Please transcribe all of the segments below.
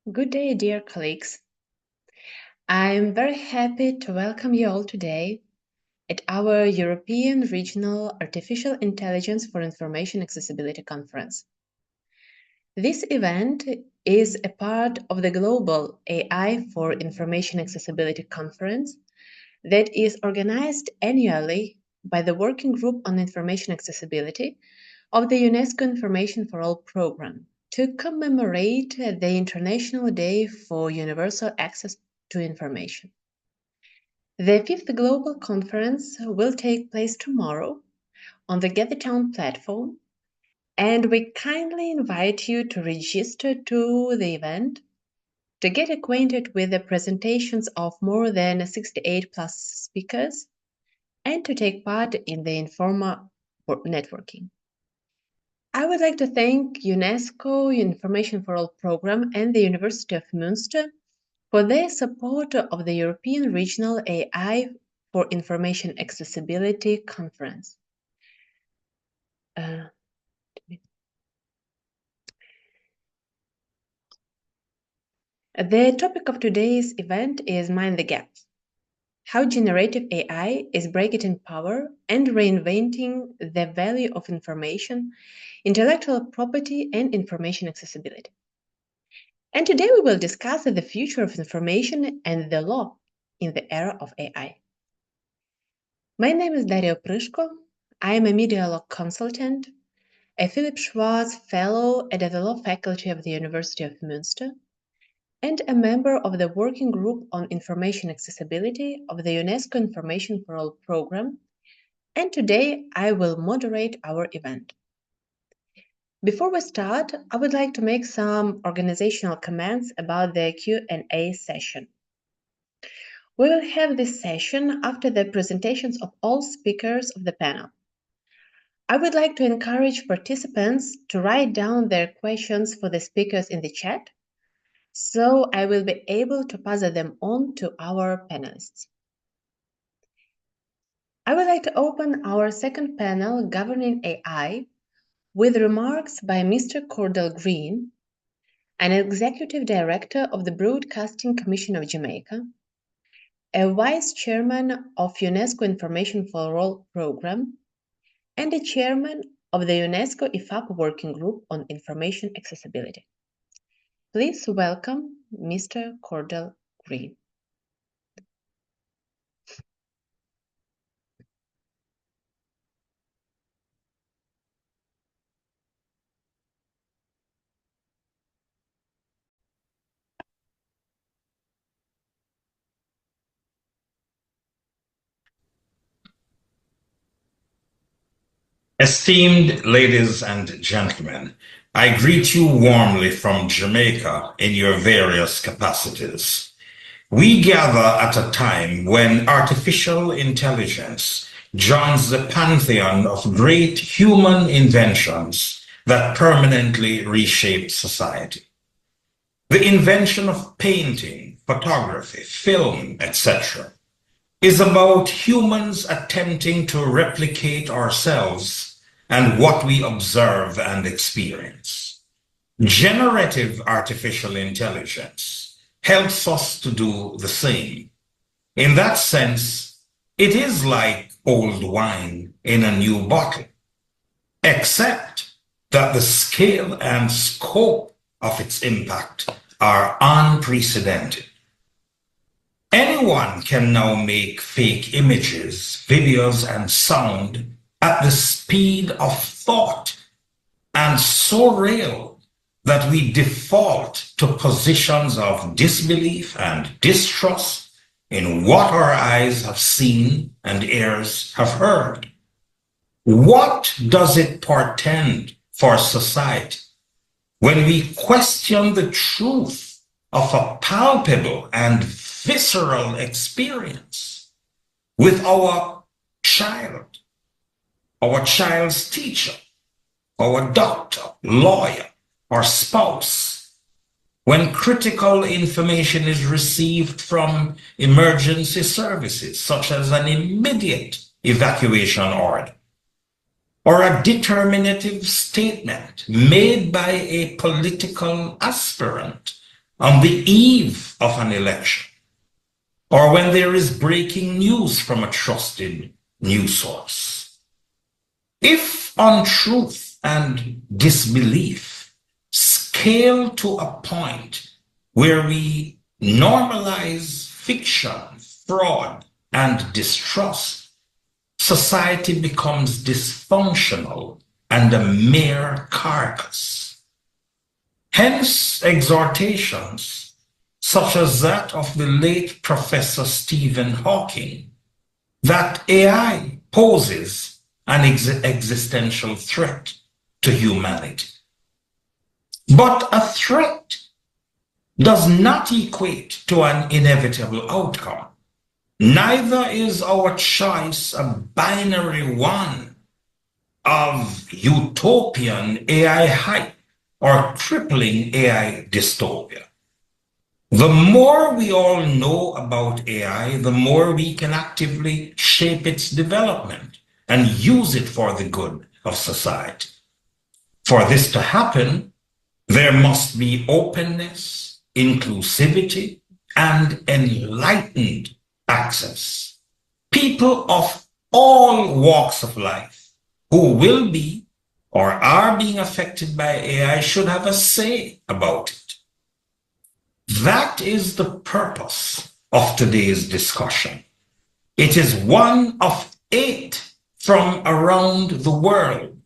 Good day, dear colleagues. I'm very happy to welcome you all today at our European Regional Artificial Intelligence for Information Accessibility Conference. This event is a part of the Global AI for Information Accessibility Conference that is organized annually by the Working Group on Information Accessibility of the UNESCO Information for All program to commemorate the International Day for Universal Access to Information. The fifth global conference will take place tomorrow on the GetTheTown platform, and we kindly invite you to register to the event to get acquainted with the presentations of more than 68 plus speakers and to take part in the informal networking. I would like to thank UNESCO Information for All program and the University of Münster for their support of the European Regional AI for Information Accessibility Conference. The topic of today's event is Mind the Gap: how generative AI is breaking power and reinventing the value of information, intellectual property, and information accessibility. And today we will discuss the future of information and the law in the era of AI. My name is Daria Pryshko. I am a media law consultant, a Philip Schwartz Fellow at the Law Faculty of the University of Münster, and a member of the Working Group on Information Accessibility of the UNESCO Information for All program, and today I will moderate our event. Before we start, I would like to make some organizational comments about the Q&A session. We will have this session after the presentations of all speakers of the panel. I would like to encourage participants to write down their questions for the speakers in the chat, so I will be able to pass them on to our panelists. I would like to open our second panel, Governing AI, with remarks by Mr. Cordell Green, an Executive Director of the Broadcasting Commission of Jamaica, a Vice Chairman of UNESCO Information for All program, and a Chairman of the UNESCO IFAP Working Group on Information Accessibility. Please welcome Mr. Cordell Green. Esteemed ladies and gentlemen, I greet you warmly from Jamaica in your various capacities. We gather at a time when artificial intelligence joins the pantheon of great human inventions that permanently reshape society. The invention of painting, photography, film, etc., is about humans attempting to replicate ourselves and what we observe and experience. Generative artificial intelligence helps us to do the same. In that sense, it is like old wine in a new bottle, except that the scale and scope of its impact are unprecedented. Anyone can now make fake images, videos, and sound at the speed of thought, and so real that we default to positions of disbelief and distrust in what our eyes have seen and ears have heard. What does it portend for society when we question the truth of a palpable and visceral experience with our child, our child's teacher, our doctor, lawyer, or spouse, when critical information is received from emergency services, such as an immediate evacuation order, or a determinative statement made by a political aspirant on the eve of an election, or when there is breaking news from a trusted news source. If untruth and disbelief scale to a point where we normalize fiction, fraud, and distrust, society becomes dysfunctional and a mere carcass. Hence, exhortations such as that of the late Professor Stephen Hawking that AI poses an existential threat to humanity. But a threat does not equate to an inevitable outcome. Neither is our choice a binary one of utopian AI hype or crippling AI dystopia. The more we all know about AI, the more we can actively shape its development and use it for the good of society. For this to happen, there must be openness, inclusivity, and enlightened access. People of all walks of life who will be or are being affected by AI should have a say about it. That is the purpose of today's discussion. It is one of 8 from around the world,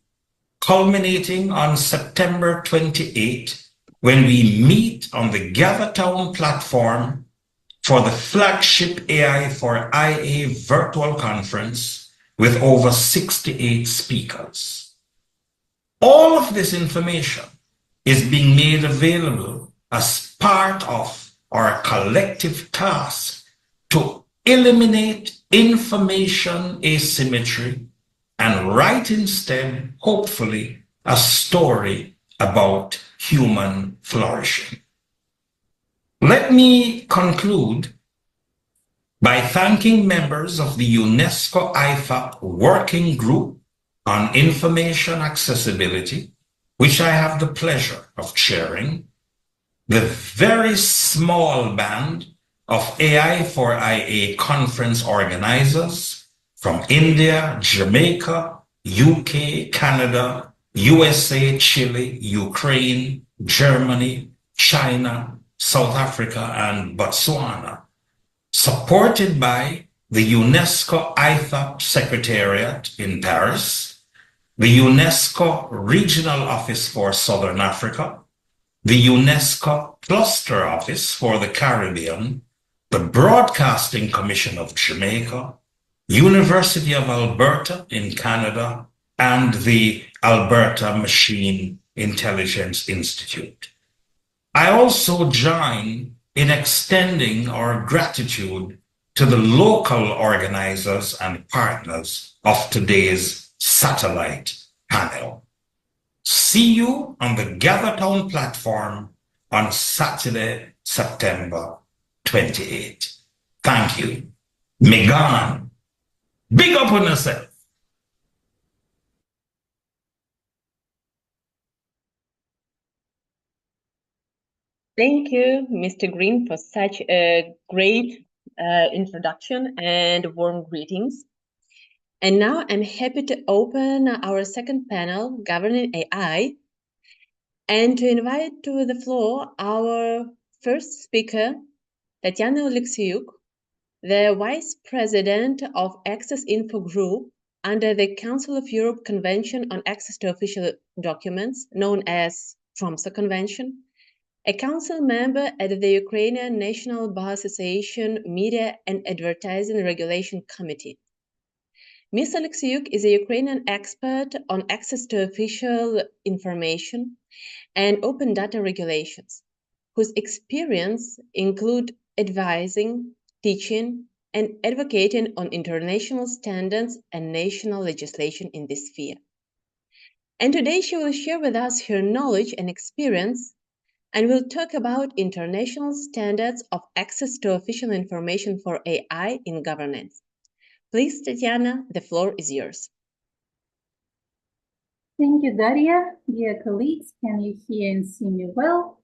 culminating on September 28, when we meet on the GatherTown platform for the flagship AI for IA virtual conference with over 68 speakers. All of this information is being made available as part of our collective task to eliminate information asymmetry and write instead, hopefully, a story about human flourishing. Let me conclude by thanking members of the UNESCO IFAC Working Group on Information Accessibility, which I have the pleasure of chairing, the very small band of AI for IA conference organizers from India, Jamaica, UK, Canada, USA, Chile, Ukraine, Germany, China, South Africa, and Botswana, supported by the UNESCO IFAC Secretariat in Paris, the UNESCO Regional Office for Southern Africa, the UNESCO Cluster Office for the Caribbean, the Broadcasting Commission of Jamaica, University of Alberta in Canada, and the Alberta Machine Intelligence Institute. I also join in extending our gratitude to the local organizers and partners of today's satellite panel. See you on the GatherTown platform on Saturday, September 28. Thank you. Megan, big up on yourself. Thank you, Mr. Green, for such a great introduction and warm greetings. And now I'm happy to open our second panel, Governing AI, and to invite to the floor our first speaker, Tatiana Oleksiuk, the Vice President of Access Info Group under the Council of Europe Convention on Access to Official Documents, known as Tromsø Convention, a council member at the Ukrainian National Bar Association Media and Advertising Regulation Committee. Ms. Oleksiuk is a Ukrainian expert on access to official information and open data regulations, whose experience include advising, teaching, and advocating on international standards and national legislation in this sphere. And today she will share with us her knowledge and experience, and we'll talk about international standards of access to official information for AI in governance. Please, Tatiana, the floor is yours. Thank you, Daria. Dear colleagues, can you hear and see me well?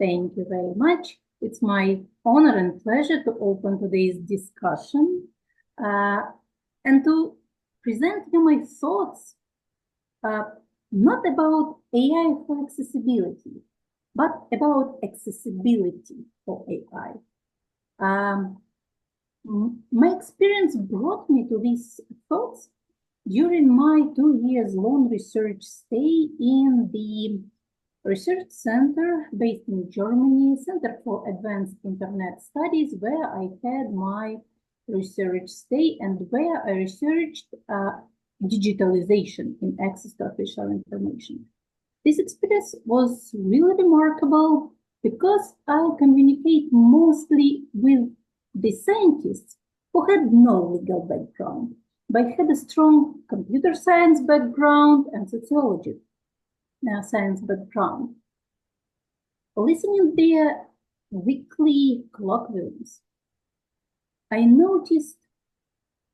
Thank you very much. It's my honor and pleasure to open today's discussion and to present you my thoughts, not about AI for accessibility, but about accessibility for AI. My experience brought me to these thoughts during my 2 years long research stay in the research center based in Germany, Center for Advanced Internet Studies, where I had my research stay and where I researched digitalization in access to official information. This experience was really remarkable because I communicate mostly with the scientists who had no legal background, but had a strong computer science background and sociology science background. Listening to their weekly colloquiums, I noticed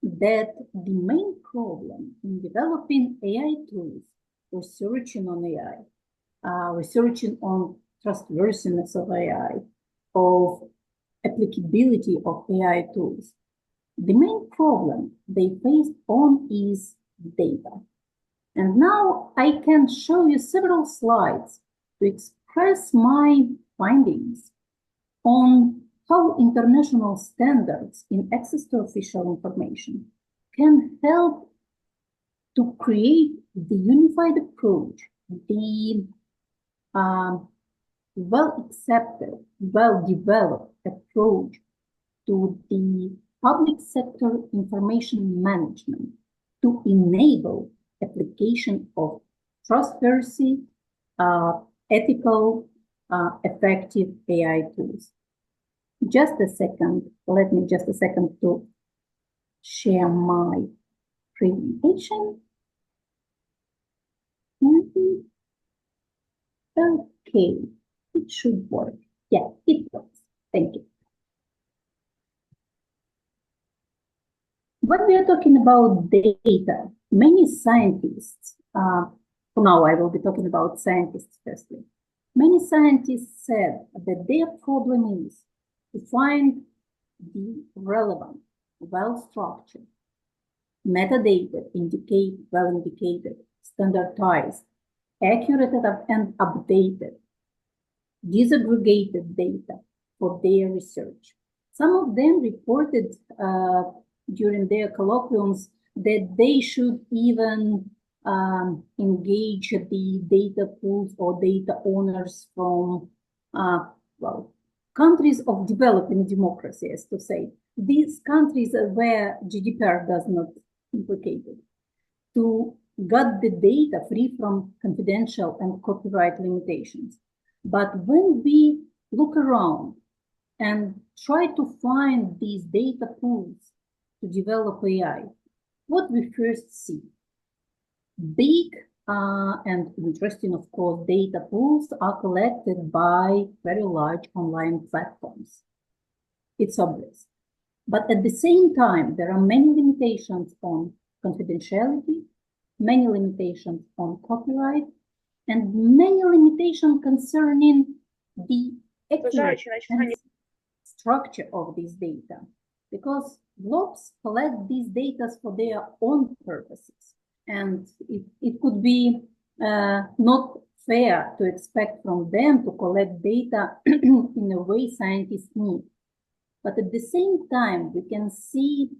that the main problem in developing AI tools, researching on AI, researching on trustworthiness of AI, of applicability of AI tools, the main problem they faced on is data. And now I can show you several slides to express my findings on how international standards in access to official information can help to create the unified approach, the well-accepted, well-developed approach to the public sector information management to enable application of trustworthy, ethical, effective AI tools. Just a second, let me just a second to share my presentation. Okay, it should work. Yeah, it works. Thank you. When we are talking about data, many scientists, for now I will be talking about scientists firstly, many scientists said that their problem is to find the relevant, well-structured, metadata well-indicated, standardized, accurate and updated, disaggregated data for their research. Some of them reported during their colloquiums that they should even engage the data pools or data owners from, well, countries of developing democracy, as to say, these countries where GDPR does not implicate it, to get the data free from confidential and copyright limitations. But when we look around and try to find these data pools to develop AI, what we first see, big and interesting, of course, data pools are collected by very large online platforms. It's obvious. But at the same time, there are many limitations on confidentiality, many limitations on copyright, and many limitations concerning the accuracy and structure of this data. Because blobs collect these data for their own purposes. And it could be not fair to expect from them to collect data in a way scientists need. But at the same time, we can see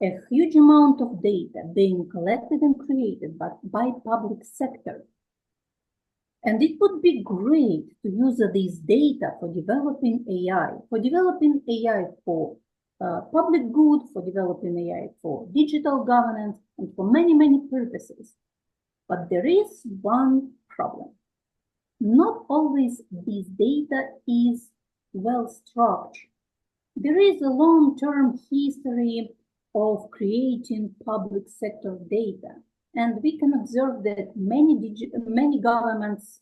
a huge amount of data being collected and created by public sector. And it would be great to use these data for developing AI for public good, for developing AI for digital governance, and for many, many purposes. But there is one problem. Not always this data is well structured. There is a long-term history of creating public sector data. And we can observe that many governments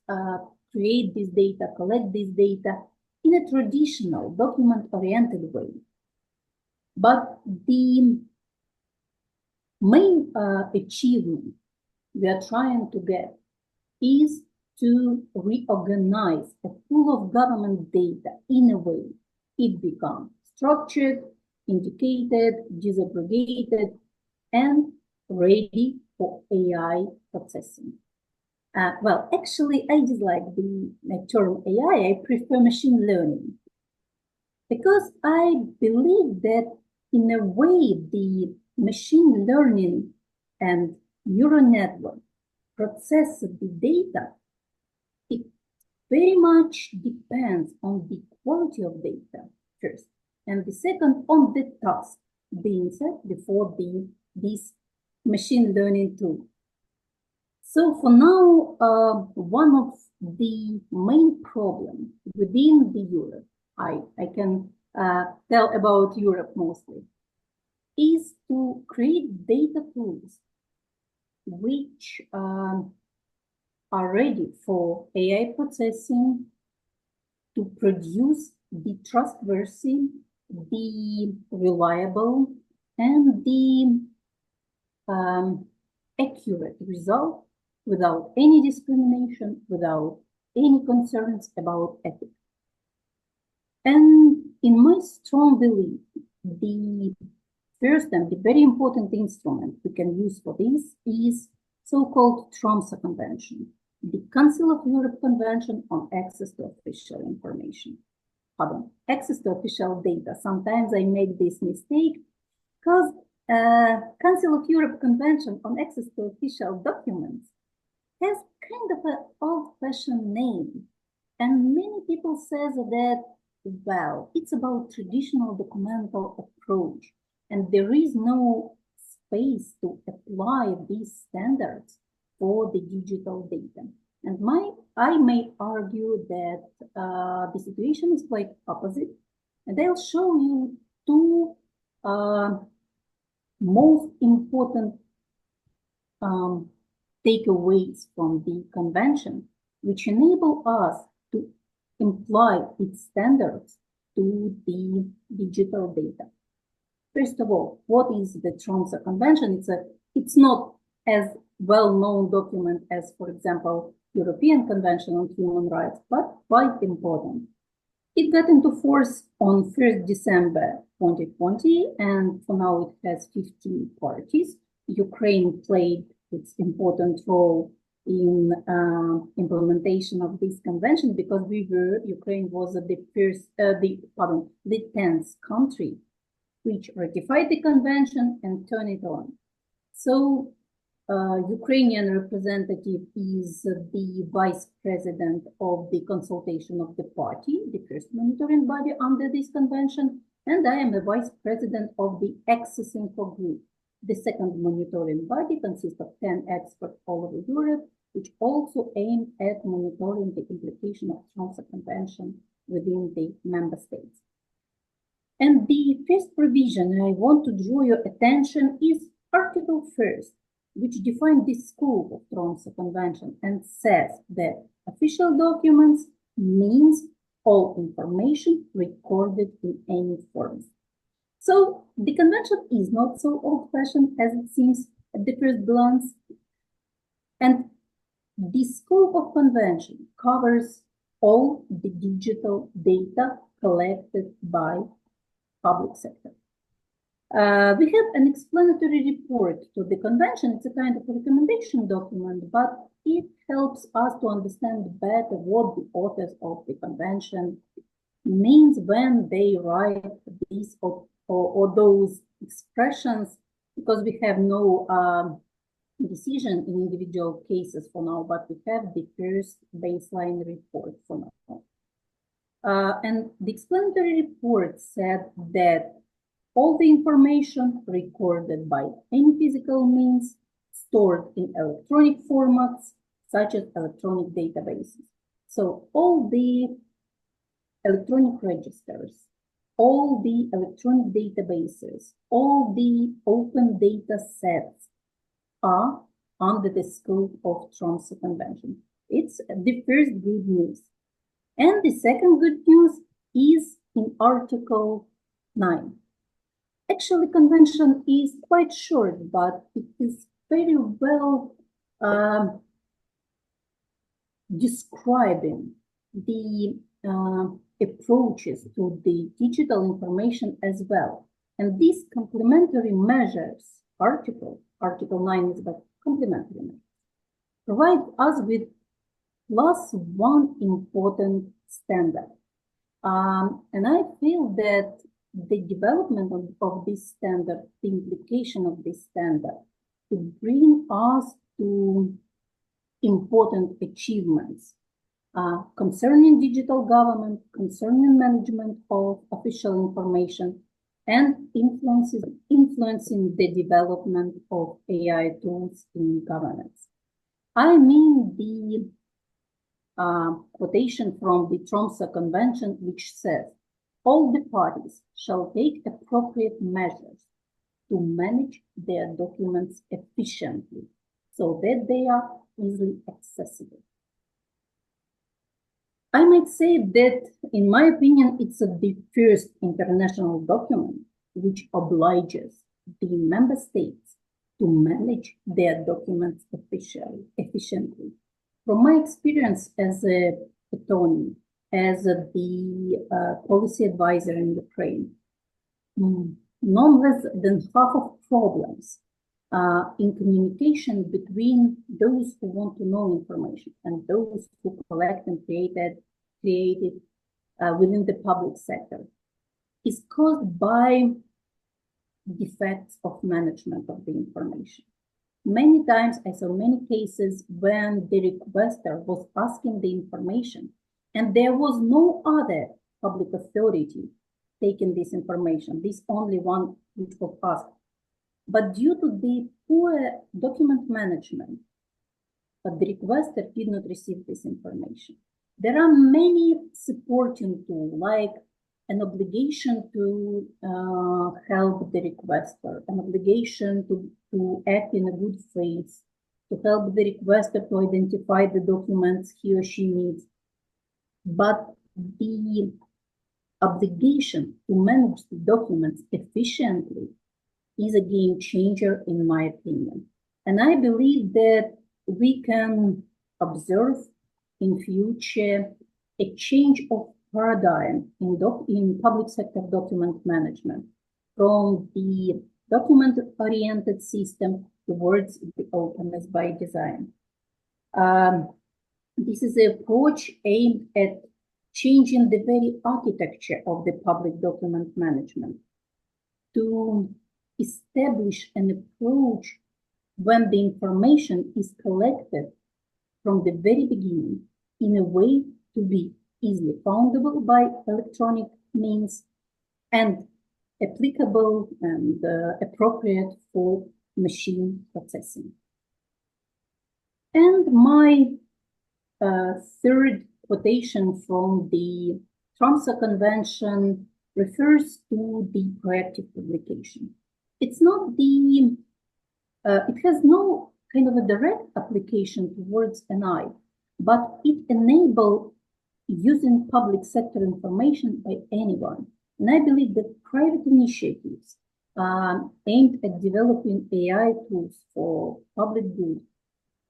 create this data, collect this data in a traditional, document-oriented way. But the main achievement we are trying to get is to reorganize a pool of government data in a way it becomes structured, indicated, disaggregated, and ready for AI processing. Well, actually, I dislike the term AI. I prefer machine learning because I believe that in a way the machine learning and neural network process the data, it very much depends on the quality of data first, and the second on the task being set before this machine learning tool. So for now, one of the main problems within the Europe, I can tell about Europe mostly, is to create data pools which are ready for AI processing to produce the trustworthy, the reliable, and the accurate result without any discrimination, without any concerns about ethics. And in my strong belief, the first and the very important instrument we can use for this is so-called Tromsø Convention, the Council of Europe Convention on Access to Official Information. Pardon, access to official data. Sometimes I make this mistake because Council of Europe Convention on Access to Official Documents has kind of an old-fashioned name. And many people say that, well, it's about traditional documental approach, and there is no space to apply these standards for the digital data. And I may argue that the situation is quite opposite, and I'll show you two most important takeaways from the convention, which enable us to imply its standards to the digital data. First of all, what is the Tromsø Convention? It's not as well-known document as, for example, European Convention on Human Rights, but quite important. It got into force on 1st December 2020, and for now it has 15 parties. Ukraine played its important role in implementation of this convention because Ukraine was the 10th country which ratified the convention and turned it on. So Ukrainian representative is the vice president of the consultation of the party, the first monitoring body under this convention, and I am the vice president of the Access Info Group. The second monitoring body consists of 10 experts all over Europe, which also aim at monitoring the implication of Tromsø Convention within the member states. And the first provision I want to draw your attention is Article 1st, which defines the scope of Tromsø Convention and says that official documents means all information recorded in any forms. So the convention is not so old-fashioned as it seems at the first glance, and the scope of convention covers all the digital data collected by public sector. We have an explanatory report to the convention. It's a kind of a recommendation document, but it helps us to understand better what the authors of the convention means when they write these or those expressions, because we have no decision in individual cases for now, but we have the first baseline report for now. And the explanatory report said that all the information recorded by any physical means stored in electronic formats, such as electronic databases. So all the electronic registers, all the electronic databases, all the open data sets are under the scope of Tromsø Convention. It's the first good news. And the second good news is in Article 9. Actually, convention is quite short, but it is very well describing the approaches to the digital information as well. And these complementary measures, Article 9 is about complementary measures, provide us with plus one important standard. And I feel that the development of this standard, the implication of this standard, to bring us to important achievements concerning digital government, concerning management of official information, and influencing the development of AI tools in governance. I mean the quotation from the Tromsø Convention, which says, all the parties shall take appropriate measures to manage their documents efficiently so that they are easily accessible. I might say that, in my opinion, it's the first international document which obliges the member states to manage their documents efficiently. From my experience as a attorney, as the policy advisor in Ukraine, no less than half of problems in communication between those who want to know information and those who collect and create it within the public sector is caused by defects of management of the information. Many times I saw many cases when the requester was asking the information and there was no other public authority taking this information, this only one which was asked. But due to the poor document management, the requester did not receive this information. There are many supporting tools, like an obligation to help the requester, an obligation to act in a good faith, to help the requester to identify the documents he or she needs. But the obligation to manage the documents efficiently is a game changer, in my opinion. And I believe that we can observe in future a change of paradigm in public sector document management from the document-oriented system towards the openness by design. This is an approach aimed at changing the very architecture of the public document management to establish an approach when the information is collected from the very beginning in a way to be easily foundable by electronic means and applicable and appropriate for machine processing. And my third quotation from the Tromsø Convention refers to the proactive publication. It's not the, it has no kind of a direct application towards NI, but it enables using public sector information by anyone. And I believe that private initiatives aimed at developing AI tools for public good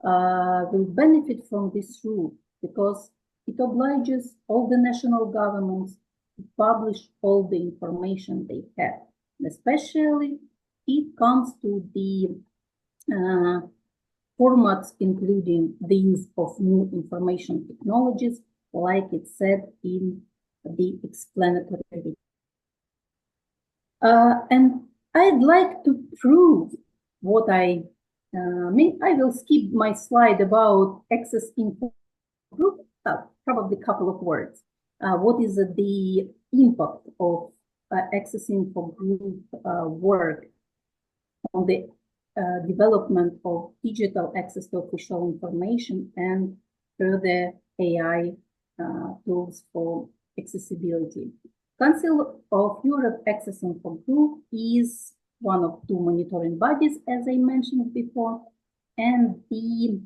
will benefit from this rule because it obliges all the national governments to publish all the information they have. And especially it comes to the formats including the use of new information technologies, like it said in the explanatory. And I'd like to prove what I mean. I will skip my slide about Access Info Group, probably a couple of words. What is the impact of Access Info Group work on the development of digital access to official information and further AI tools for accessibility? Council of Europe Access Info Group is one of two monitoring bodies, as I mentioned before, and the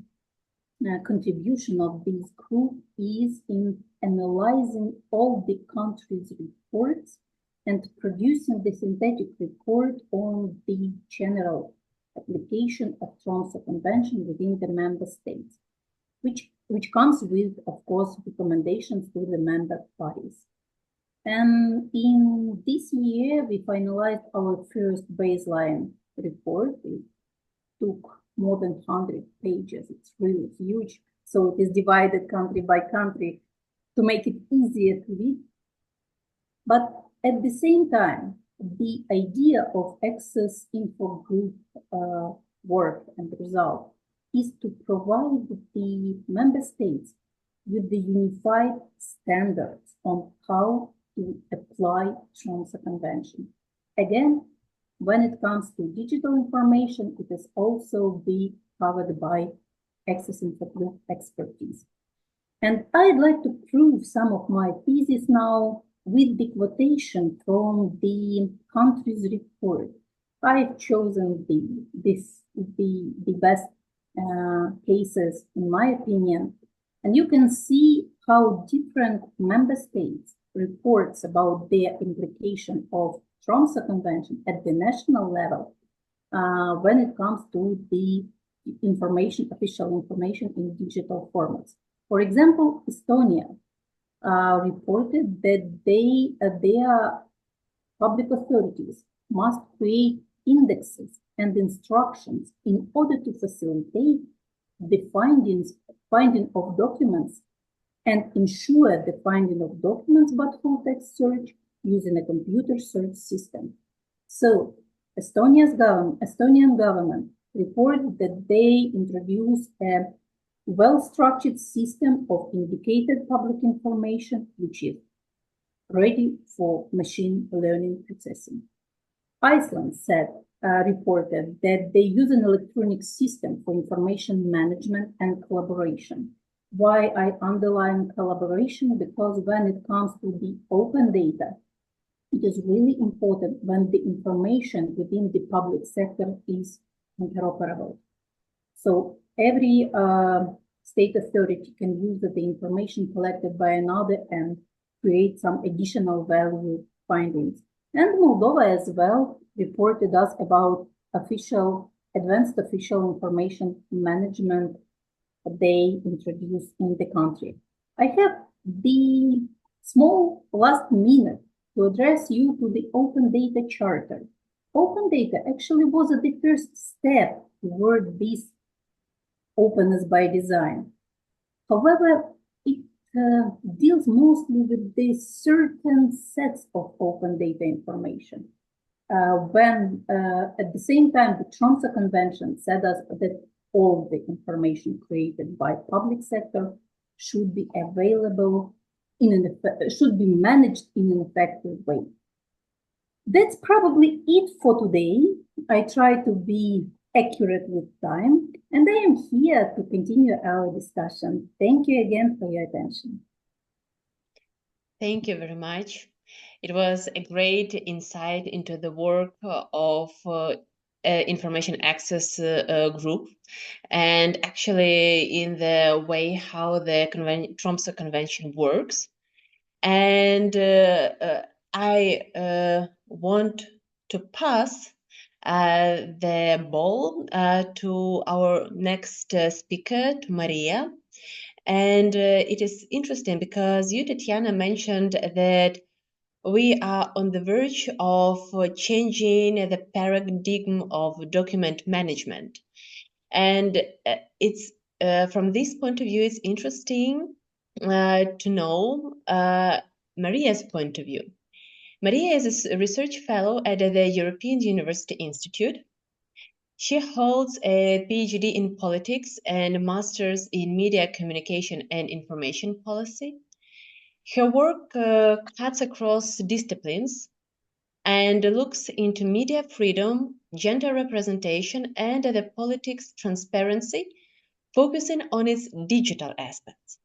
contribution of this group is in analyzing all the countries' reports and producing the synthetic report on the general application of Tromsø Convention within the member states, which which comes with, of course, recommendations to the member bodies. And in this year, we finalized our first baseline report. It took more than 100 pages. It's really huge. So it is divided country by country to make it easier to read. But at the same time, the idea of Access Info Group work and result is to provide the member states with the unified standards on how to apply Tromsø Convention. Again, when it comes to digital information, it is also be covered by Access Info Group expertise. And I'd like to prove some of my thesis now with the quotation from the country's report. I've chosen the best cases, in my opinion, and you can see how different member states reports about their implication of Tromsø Convention at the national level when it comes to the official information in digital formats. For example, Estonia reported that their public authorities must create indexes and instructions in order to facilitate the finding of documents and ensure the finding of documents but full text search using a computer search system. So Estonian government reported that they introduced a well-structured system of indicated public information, which is ready for machine learning processing. Iceland reported that they use an electronic system for information management and collaboration. Why I underline collaboration? Because when it comes to the open data, it is really important when the information within the public sector is interoperable. So every state authority can use the information collected by another and create some additional value findings. And Moldova as well reported us about advanced official information management they introduced in the country. I have the small last minute to address you to the Open Data Charter. Open data actually was the first step toward this openness by design. However, it deals mostly with the certain sets of open data information. When at the same time, the Tromsø Convention said us that all the information created by public sector should be available should be managed in an effective way. That's probably it for today. I try to be accurate with time, and I am here to continue our discussion. Thank you again for your attention. Thank you very much. It was a great insight into the work of Information Access Group, and actually in the way how the Tromsø Convention works. And I want to pass the ball to our next speaker, to Maria. And it is interesting because you, Tatiana, mentioned that we are on the verge of changing the paradigm of document management. And it's from this point of view, it's interesting to know Maria's point of view. Maria is a research fellow at the European University Institute. She holds a PhD in politics and a master's in media communication and information policy. Her work cuts across disciplines and looks into media freedom, gender representation, and the politics transparency, focusing on its digital aspects.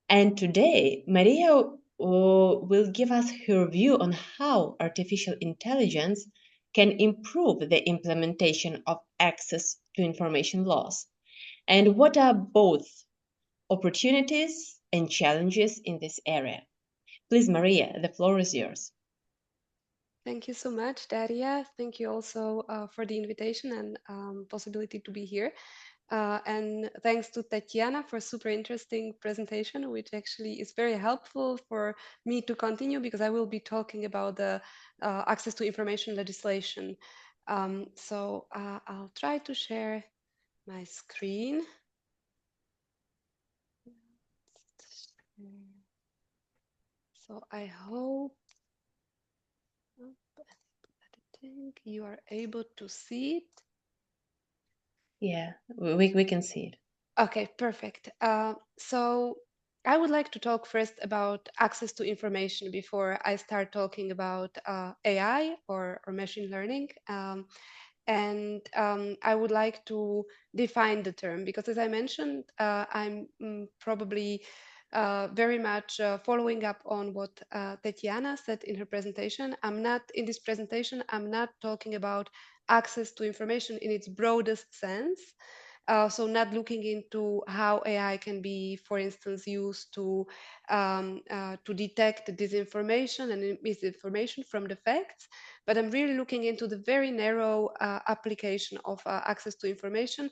And today, Maria will give us her view on how artificial intelligence can improve the implementation of access to information laws, and what are both opportunities and challenges in this area. Please, Maria, the floor is yours. Thank you so much, Daria. Thank you also for the invitation and possibility to be here. And thanks to Tatiana for a super interesting presentation, which actually is very helpful for me to continue because I will be talking about the access to information legislation. So I'll try to share my screen. So I hope you are able to see it. Yeah, we can see it. Okay, perfect. So I would like to talk first about access to information before I start talking about AI or machine learning. And I would like to define the term because, as I mentioned, I'm probably very much following up on what Tatiana said in her presentation. In this presentation, I'm not talking about access to information in its broadest sense. So not looking into how AI can be, for instance, used to detect disinformation and misinformation from the facts, but I'm really looking into the very narrow application of access to information,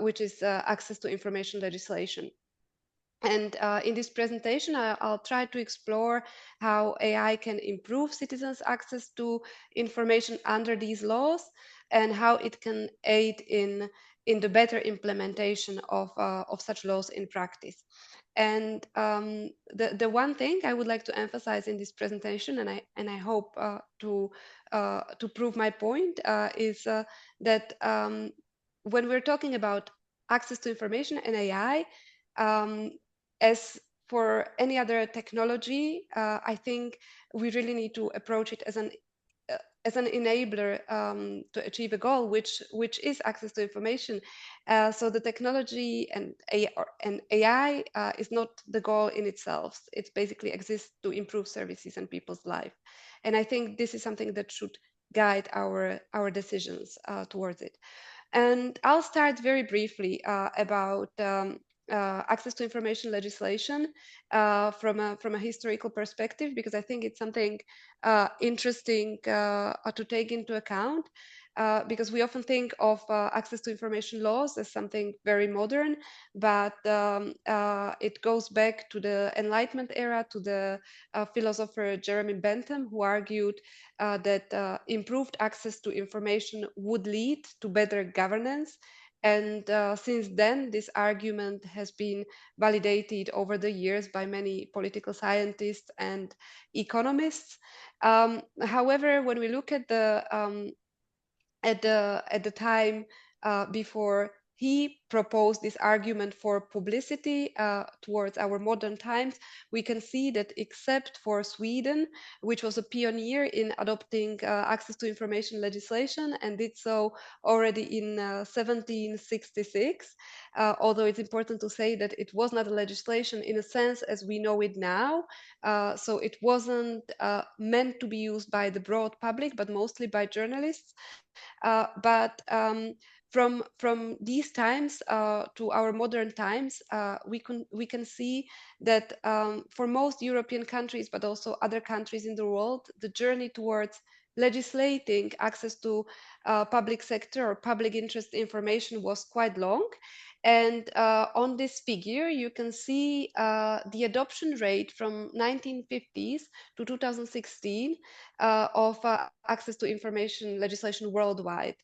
which is access to information legislation. And in this presentation, I'll try to explore how AI can improve citizens' access to information under these laws and how it can aid in the better implementation of such laws in practice. And the one thing I would like to emphasize in this presentation, and I hope to prove my point, is that when we're talking about access to information and AI, um, as for any other technology, I think we really need to approach it as an enabler to achieve a goal, which is access to information. So the technology and AI is not the goal in itself. It basically exists to improve services and people's life. And I think this is something that should guide our decisions towards it. And I'll start very briefly about access to information legislation from a historical perspective, because I think it's something interesting to take into account. Because we often think of access to information laws as something very modern, but it goes back to the Enlightenment era, to the philosopher Jeremy Bentham, who argued that improved access to information would lead to better governance. And since then, this argument has been validated over the years by many political scientists and economists. However, when we look at the time before he proposed this argument for publicity towards our modern times, we can see that except for Sweden, which was a pioneer in adopting access to information legislation and did so already in 1766, although it's important to say that it was not a legislation in a sense as we know it now. So it wasn't meant to be used by the broad public, but mostly by journalists. But from these times to our modern times, we can see that for most European countries, but also other countries in the world, the journey towards legislating access to public sector or public interest information was quite long. And on this figure, you can see the adoption rate from 1950s to 2016 of access to information legislation worldwide.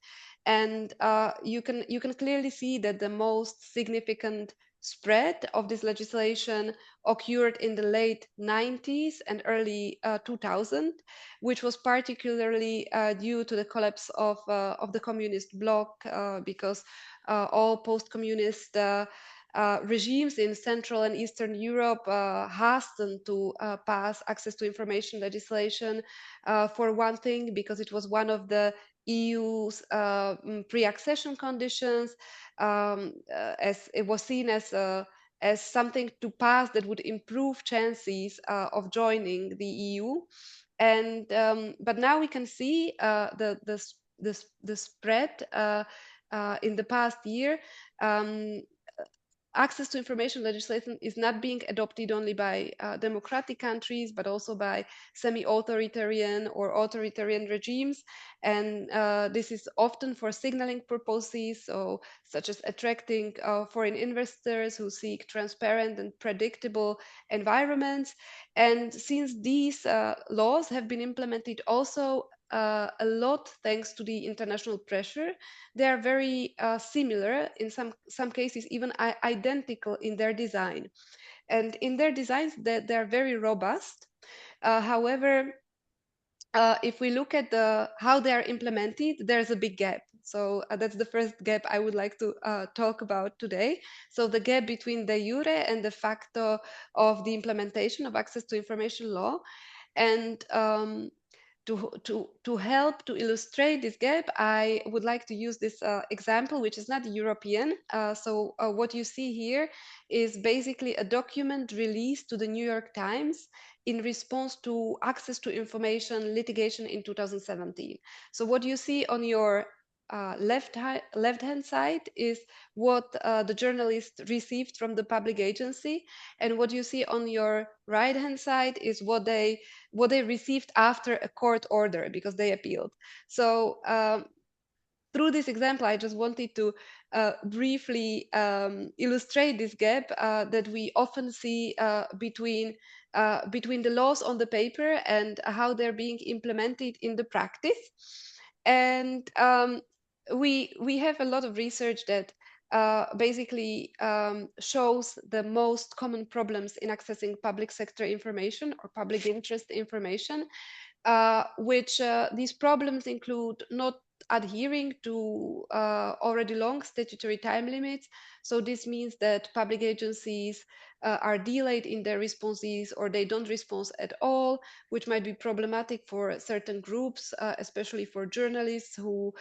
And you can clearly see that the most significant spread of this legislation occurred in the late 90s and early 2000, which was particularly due to the collapse of the communist bloc, because all post-communist regimes in Central and Eastern Europe hastened to pass access to information legislation. For one thing, because it was one of the EU's pre-accession conditions, as it was seen as something to pass that would improve chances of joining the EU. And but now we can see the spread in the past year. Um, access to information legislation is not being adopted only by democratic countries, but also by semi-authoritarian or authoritarian regimes. And this is often for signaling purposes, so such as attracting foreign investors who seek transparent and predictable environments. And since these laws have been implemented also a lot thanks to the international pressure, they are very similar, in some cases even identical in their design. And in their designs, they are very robust. However, if we look at how they are implemented, there's a big gap. So that's the first gap I would like to talk about today. So the gap between de jure and de facto of the implementation of access to information law. And to help to illustrate this gap, I would like to use this example, which is not European. What you see here is basically a document released to the New York Times in response to access to information litigation in 2017. So what you see on your left-hand side is what the journalist received from the public agency, and what you see on your right-hand side is what they received after a court order because they appealed. So through this example, I just wanted to briefly illustrate this gap that we often see between the laws on the paper and how they're being implemented in the practice. And we have a lot of research that basically shows the most common problems in accessing public sector information or public interest information, which these problems include not adhering to already long statutory time limits. So this means that public agencies are delayed in their responses, or they don't respond at all, which might be problematic for certain groups, especially for journalists who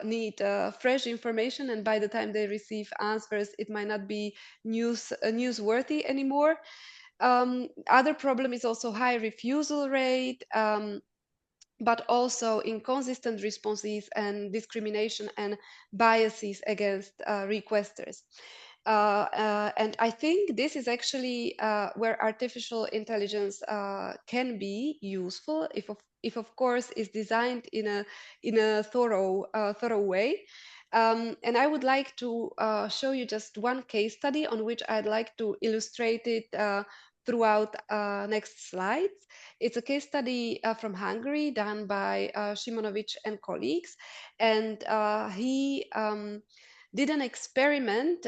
need fresh information, and by the time they receive answers, it might not be newsworthy anymore. Other problem is also high refusal rate, but also inconsistent responses and discrimination and biases against requesters. And I think this is actually where artificial intelligence can be useful if of course is designed in a thorough way. And I would like to show you just one case study on which I'd like to illustrate it throughout next slides. It's a case study from Hungary done by Simonovic and colleagues, and he did an experiment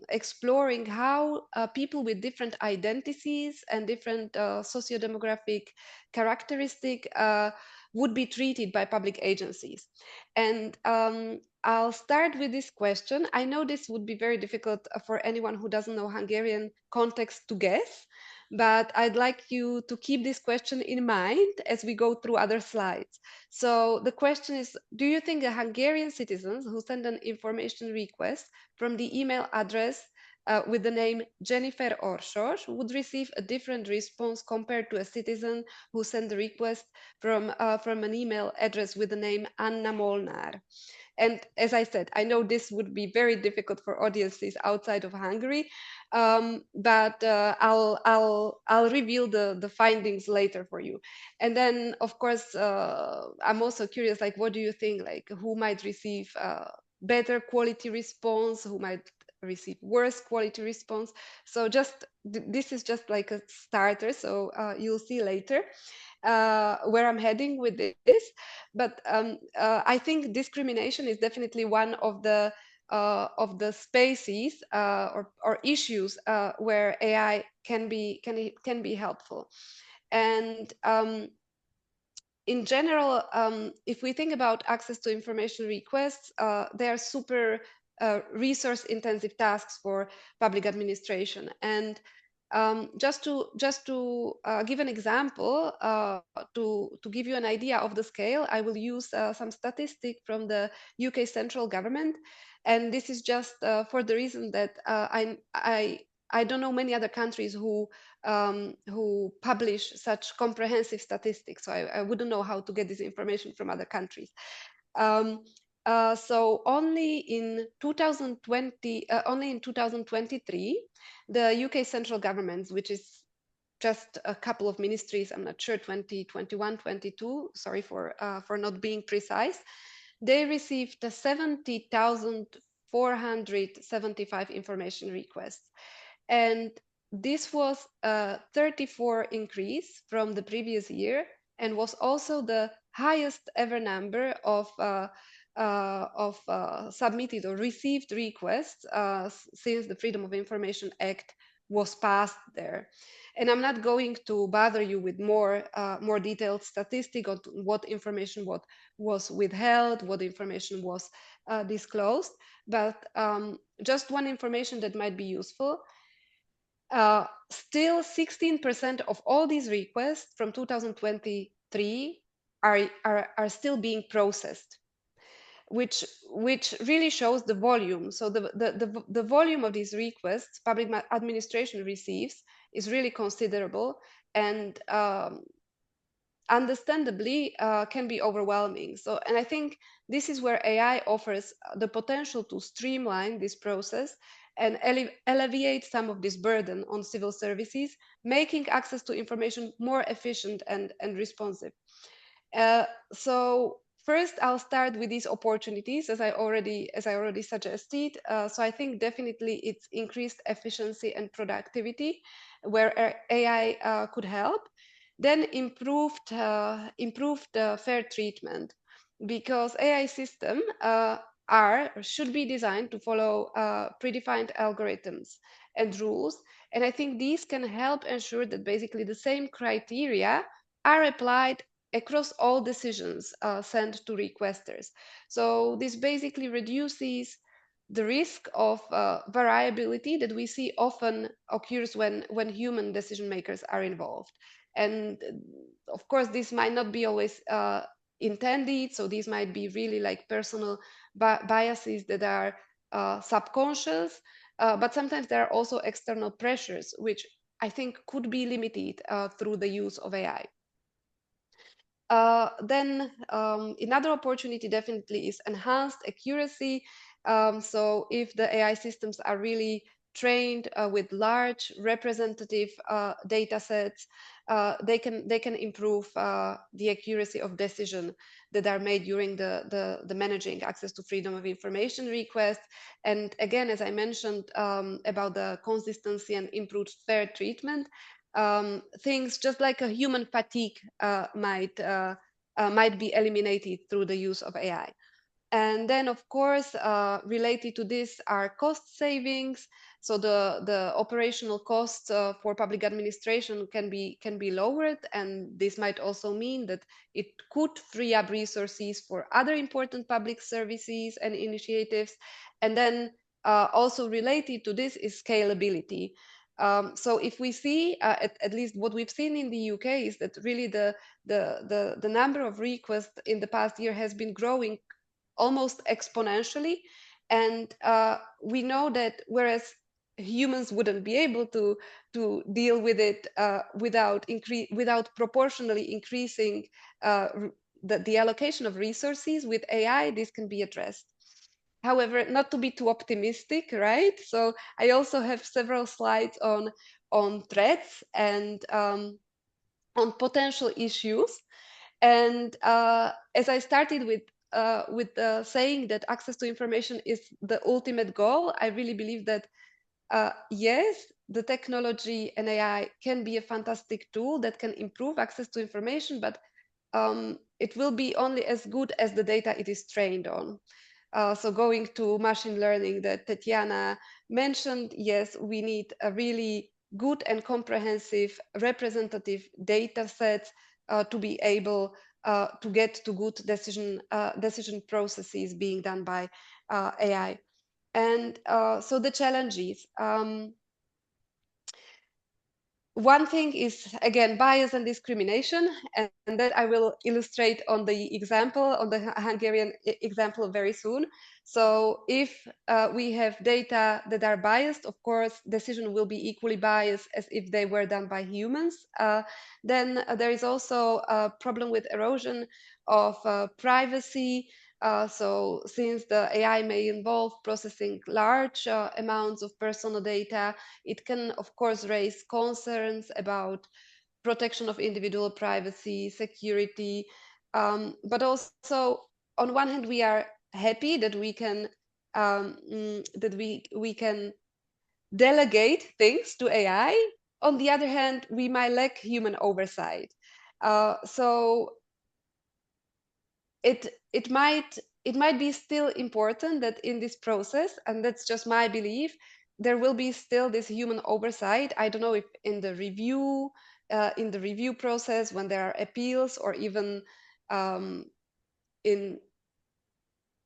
exploring how people with different identities and different socio-demographic characteristic would be treated by public agencies. And I'll start with this question. I know this would be very difficult for anyone who doesn't know Hungarian context to guess, but I'd like you to keep this question in mind as we go through other slides. So the question is, do you think a Hungarian citizens who send an information request from the email address with the name Jennifer Orsos would receive a different response compared to a citizen who sent a request from an email address with the name Anna Molnár? And as I said, I know this would be very difficult for audiences outside of Hungary, but I'll reveal the findings later for you. And then, of course, I'm also curious, like, what do you think? Like, who might receive better quality response? Who might receive worse quality response? So just this is just like a starter. So you'll see later where I'm heading with this. But I think discrimination is definitely one of the spaces or issues where AI can be helpful. And in general, if we think about access to information requests, they are super resource intensive tasks for public administration. And just to give an example, to give you an idea of the scale, I will use some statistic from the UK central government, and this is just for the reason that I don't know many other countries who publish such comprehensive statistics, so I wouldn't know how to get this information from other countries. So only in 2023, the UK central government, which is just a couple of ministries, I'm not sure, 2021, 22, sorry for not being precise, they received 70,475 information requests. And this was a 34 increase from the previous year and was also the highest ever number of submitted or received requests since the Freedom of Information Act was passed there. And I'm not going to bother you with more detailed statistic on what information was withheld, what information was disclosed, but just one information that might be useful. Still 16% of all these requests from 2023 are still being processed, which really shows the volume. So the volume of these requests public administration receives is really considerable, and understandably can be overwhelming. So, and I think this is where AI offers the potential to streamline this process and alleviate some of this burden on civil services, making access to information more efficient and responsive. So first, I'll start with these opportunities, as I already suggested. So I think definitely it's increased efficiency and productivity, where AI could help. Then improved fair treatment, because AI system should be designed to follow predefined algorithms and rules, and I think these can help ensure that basically the same criteria are applied across all decisions sent to requesters. So this basically reduces the risk of variability that we see often occurs when human decision makers are involved. And of course, this might not be always intended. So these might be really like personal biases that are subconscious, but sometimes there are also external pressures, which I think could be limited through the use of AI. Then another opportunity definitely is enhanced accuracy. So if the AI systems are really trained with large representative data sets, they can improve the accuracy of decision that are made during the managing access to freedom of information requests. And again, as I mentioned about the consistency and improved fair treatment, things just like a human fatigue might be eliminated through the use of AI. And then, of course, related to this are cost savings. So the operational costs for public administration can be lowered, and this might also mean that it could free up resources for other important public services and initiatives. And then also related to this is scalability. So if we see, at least what we've seen in the UK, is that really the number of requests in the past year has been growing almost exponentially. And we know that whereas humans wouldn't be able to deal with it without proportionally increasing the allocation of resources, with AI, this can be addressed. However, not to be too optimistic, right? So I also have several slides on threats and on potential issues. And as I started with saying that access to information is the ultimate goal, I really believe that yes, the technology and AI can be a fantastic tool that can improve access to information, but it will be only as good as the data it is trained on. So going to machine learning that Tatiana mentioned, yes, we need a really good and comprehensive representative data sets to be able to get to good decision processes being done by AI. And so the challenges. One thing is, again, bias and discrimination, and that I will illustrate on the example, on the Hungarian example very soon. So if we have data that are biased, of course, decision will be equally biased as if they were done by humans. Then there is also a problem with erosion of privacy. So since the AI may involve processing large amounts of personal data, it can, of course, raise concerns about protection of individual privacy, security, but also, on one hand, we are happy that we can we can delegate things to AI. On the other hand, we might lack human oversight. So it might be still important that in this process, and that's just my belief, there will be still this human oversight. I don't know if in the review process, when there are appeals, or even um, in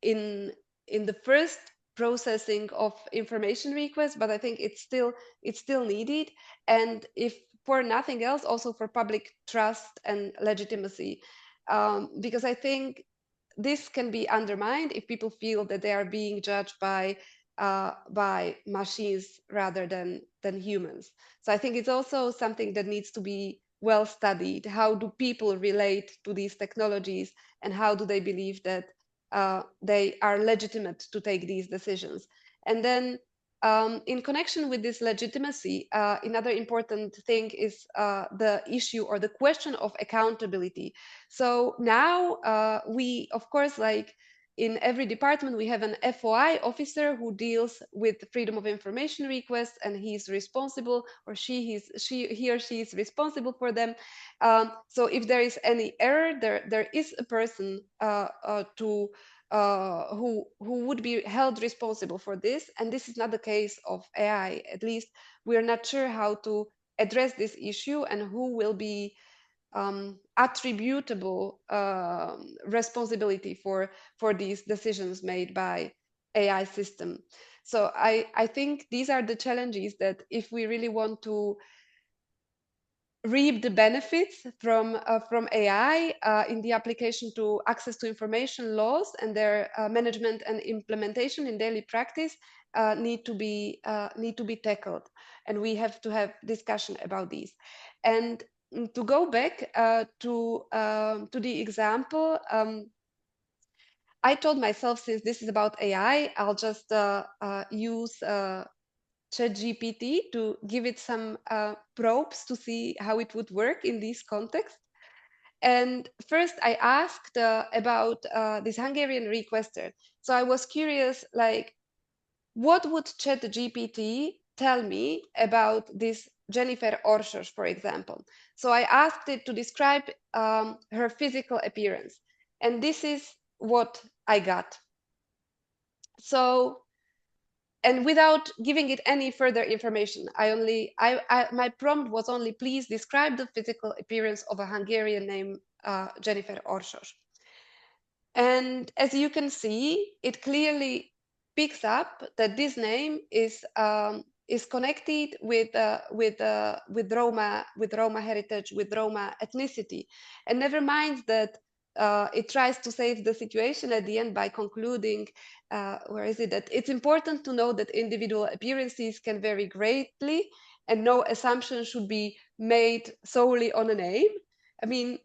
in in the first processing of information requests, but I think it's still needed, and if for nothing else, also for public trust and legitimacy, because I think this can be undermined if people feel that they are being judged by machines rather than humans. So I think it's also something that needs to be well studied. How do people relate to these technologies, and how do they believe that they are legitimate to take these decisions? And then in connection with this legitimacy, another important thing is the issue or the question of accountability. So now we, of course, like in every department, we have an FOI officer who deals with freedom of information requests, and he's responsible, or he or she is responsible for them. So if there is any error, there is a person who would be held responsible for this, and this is not the case of AI. At least we are not sure how to address this issue and who will be attributable responsibility for these decisions made by AI system. So I think these are the challenges that if we really want to reap the benefits from AI in the application to access to information laws and their management and implementation in daily practice, need to be tackled, and we have to have discussion about these. And to go back to the example, I told myself, since this is about AI, I'll just use ChatGPT to give it some probes to see how it would work in this context. And first, I asked about this Hungarian requester. So I was curious, like, what would ChatGPT tell me about this Jennifer Orsos, for example? So I asked it to describe her physical appearance, and this is what I got. So, and without giving it any further information, my prompt was only, please describe the physical appearance of a Hungarian named Jennifer Orsos. And as you can see, it clearly picks up that this name is connected with Roma heritage, with Roma ethnicity, and never mind that it tries to save the situation at the end by concluding, that it's important to know that individual appearances can vary greatly, and no assumption should be made solely on a name. I mean,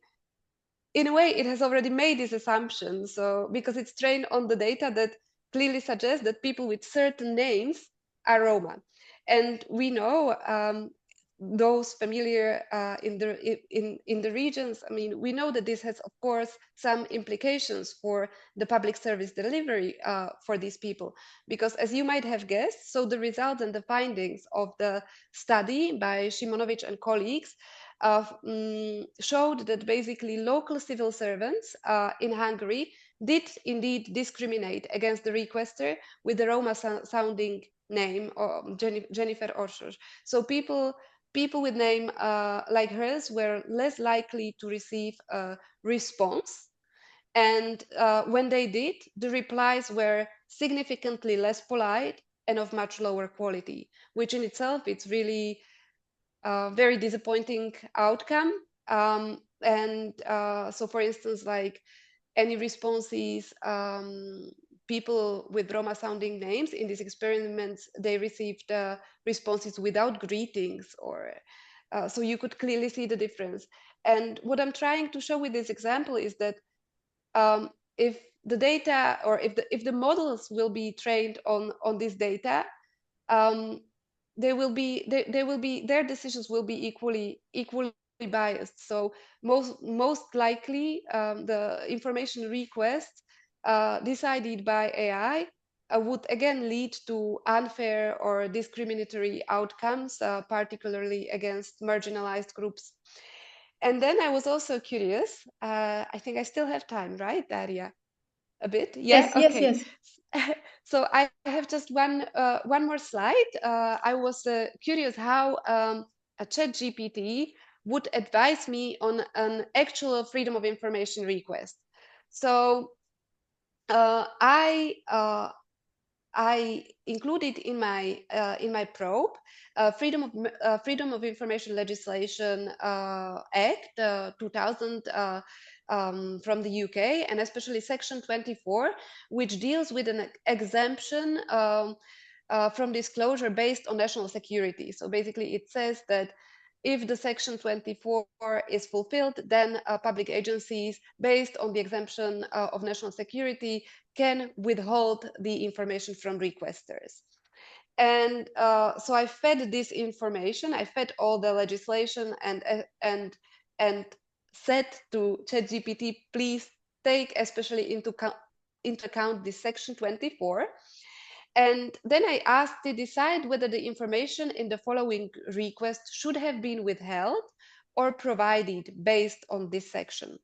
in a way, it has already made this assumption. So, because it's trained on the data that clearly suggests that people with certain names are Roma, and we know those familiar in the regions. I mean, we know that this has, of course, some implications for the public service delivery for these people, because as you might have guessed, so the results and the findings of the study by Simonovic and colleagues showed that basically local civil servants in Hungary did indeed discriminate against the requester with the Roma sounding name, or Jennifer Orsos. So people with name like hers were less likely to receive a response. And when they did, the replies were significantly less polite and of much lower quality, which in itself, it's really very disappointing outcome. So, for instance, like any responses, people with Roma sounding names in these experiments, they received responses without greetings, or so you could clearly see the difference. And what I'm trying to show with this example is that if the data, or if the models will be trained on this data, their decisions will be equally biased. So most likely, the information request decided by AI would again lead to unfair or discriminatory outcomes, particularly against marginalized groups. And then I was also curious. I think I still have time, right, Daria? A bit? Yeah. Yes, Okay. yes. So I have just one more slide. I was curious how a ChatGPT would advise me on an actual freedom of information request. So I included in my probe Freedom of Information Legislation Act 2000 from the UK, and especially Section 24, which deals with an exemption from disclosure based on national security. So basically, it says that if the Section 24 is fulfilled, then public agencies, based on the exemption of national security, can withhold the information from requesters. And so I fed this information, I fed all the legislation and said to ChatGPT, please take especially into account this Section 24. And then I asked to decide whether the information in the following request should have been withheld or provided based on this section.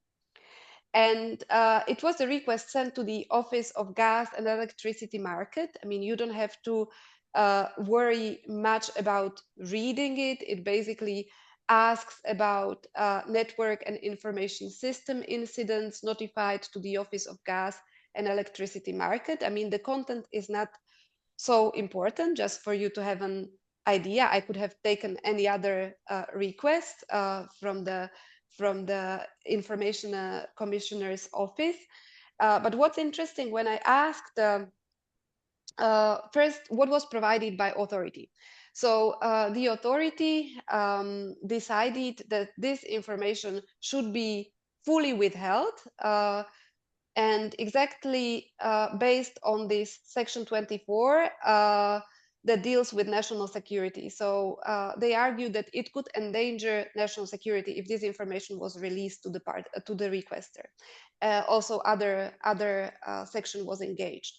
And it was a request sent to the Office of Gas and Electricity Market. I mean, you don't have to worry much about reading it. It basically asks about network and information system incidents notified to the Office of Gas and Electricity Market. I mean, the content is not so important. Just for you to have an idea, I could have taken any other request from the Information Commissioner's office. But what's interesting, when I asked first what was provided by authority. So the authority decided that this information should be fully withheld, and exactly based on this Section 24 that deals with national security. So they argued that it could endanger national security if this information was released to the requester. Also, other section was engaged.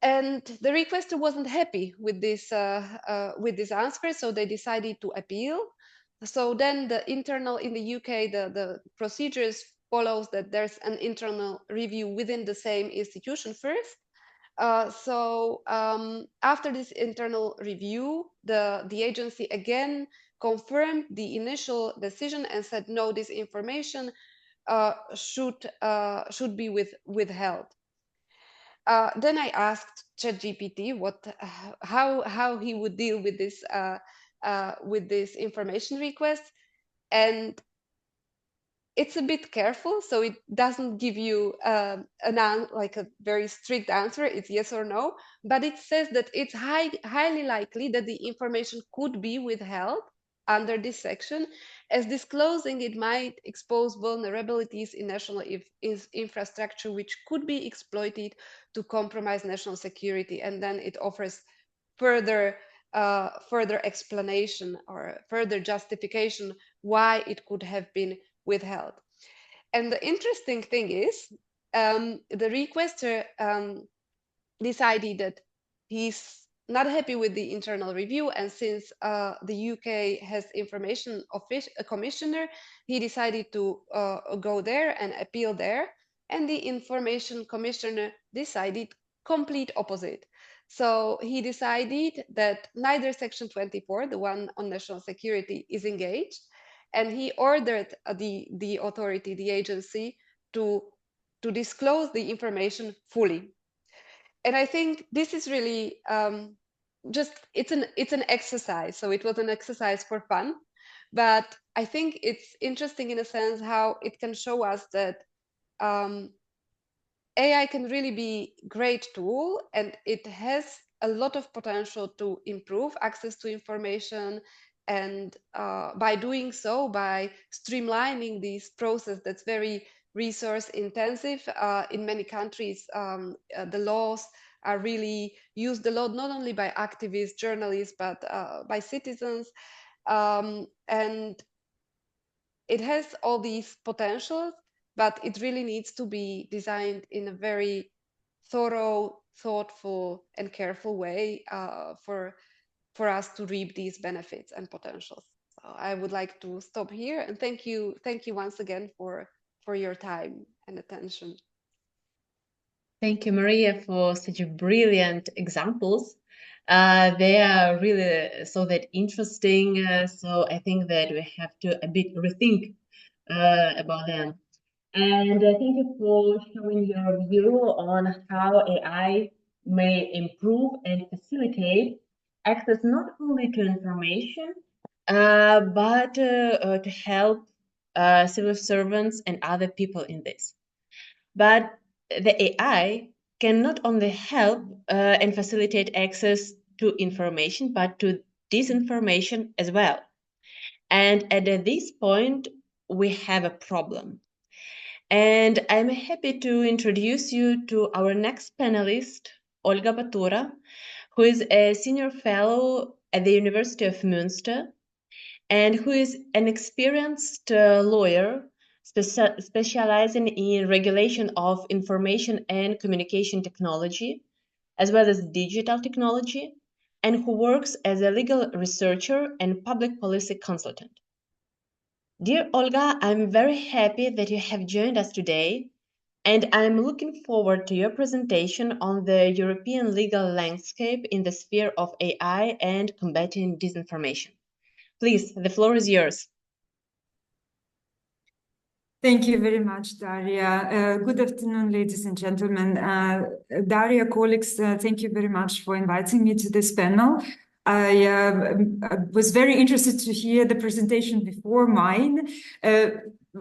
And the requester wasn't happy with this answer, so they decided to appeal. So then in the UK, the procedures follows that there's an internal review within the same institution first. So after this internal review, the agency again confirmed the initial decision and said, no, this information should be withheld. Then I asked ChatGPT how he would deal with this information request, and it's a bit careful, so it doesn't give you like a very strict answer. It's yes or no, but it says that it's highly likely that the information could be withheld under this section, as disclosing it might expose vulnerabilities in national infrastructure which could be exploited to compromise national security. And then it offers further explanation or further justification why it could have been withheld. And the interesting thing is, the requester decided that he's not happy with the internal review, and since the UK has information commissioner, he decided to go there and appeal there, and the information commissioner decided complete opposite. So he decided that neither Section 24, the one on national security, is engaged, and he ordered the authority, the agency, to disclose the information fully. And I think this is really it's an exercise. So it was an exercise for fun, but I think it's interesting in a sense how it can show us that AI can really be a great tool, and it has a lot of potential to improve access to information. And by doing so, by streamlining this process that's very resource intensive. In many countries, the laws are really used a lot, not only by activists, journalists, but by citizens. And it has all these potentials, but it really needs to be designed in a very thorough, thoughtful, and careful way for us to reap these benefits and potentials. So I would like to stop here and thank you once again for your time and attention. Thank you, Maria, for such brilliant examples. They are really so that interesting. So I think that we have to a bit rethink about them. And thank you for showing your view on how AI may improve and facilitate access not only to information, but to help civil servants and other people in this. But the AI can not only help and facilitate access to information, but to disinformation as well. And at this point, we have a problem. And I'm happy to introduce you to our next panelist, Olga Batura, who is a senior fellow at the University of Münster and who is an experienced lawyer specializing in regulation of information and communication technology, as well as digital technology, and who works as a legal researcher and public policy consultant. Dear Olga, I'm very happy that you have joined us today, and I'm looking forward to your presentation on the European legal landscape in the sphere of AI and combating disinformation. Please, the floor is yours. Thank you very much, Daria. Good afternoon, ladies and gentlemen. Daria, colleagues, thank you very much for inviting me to this panel. I was very interested to hear the presentation before mine.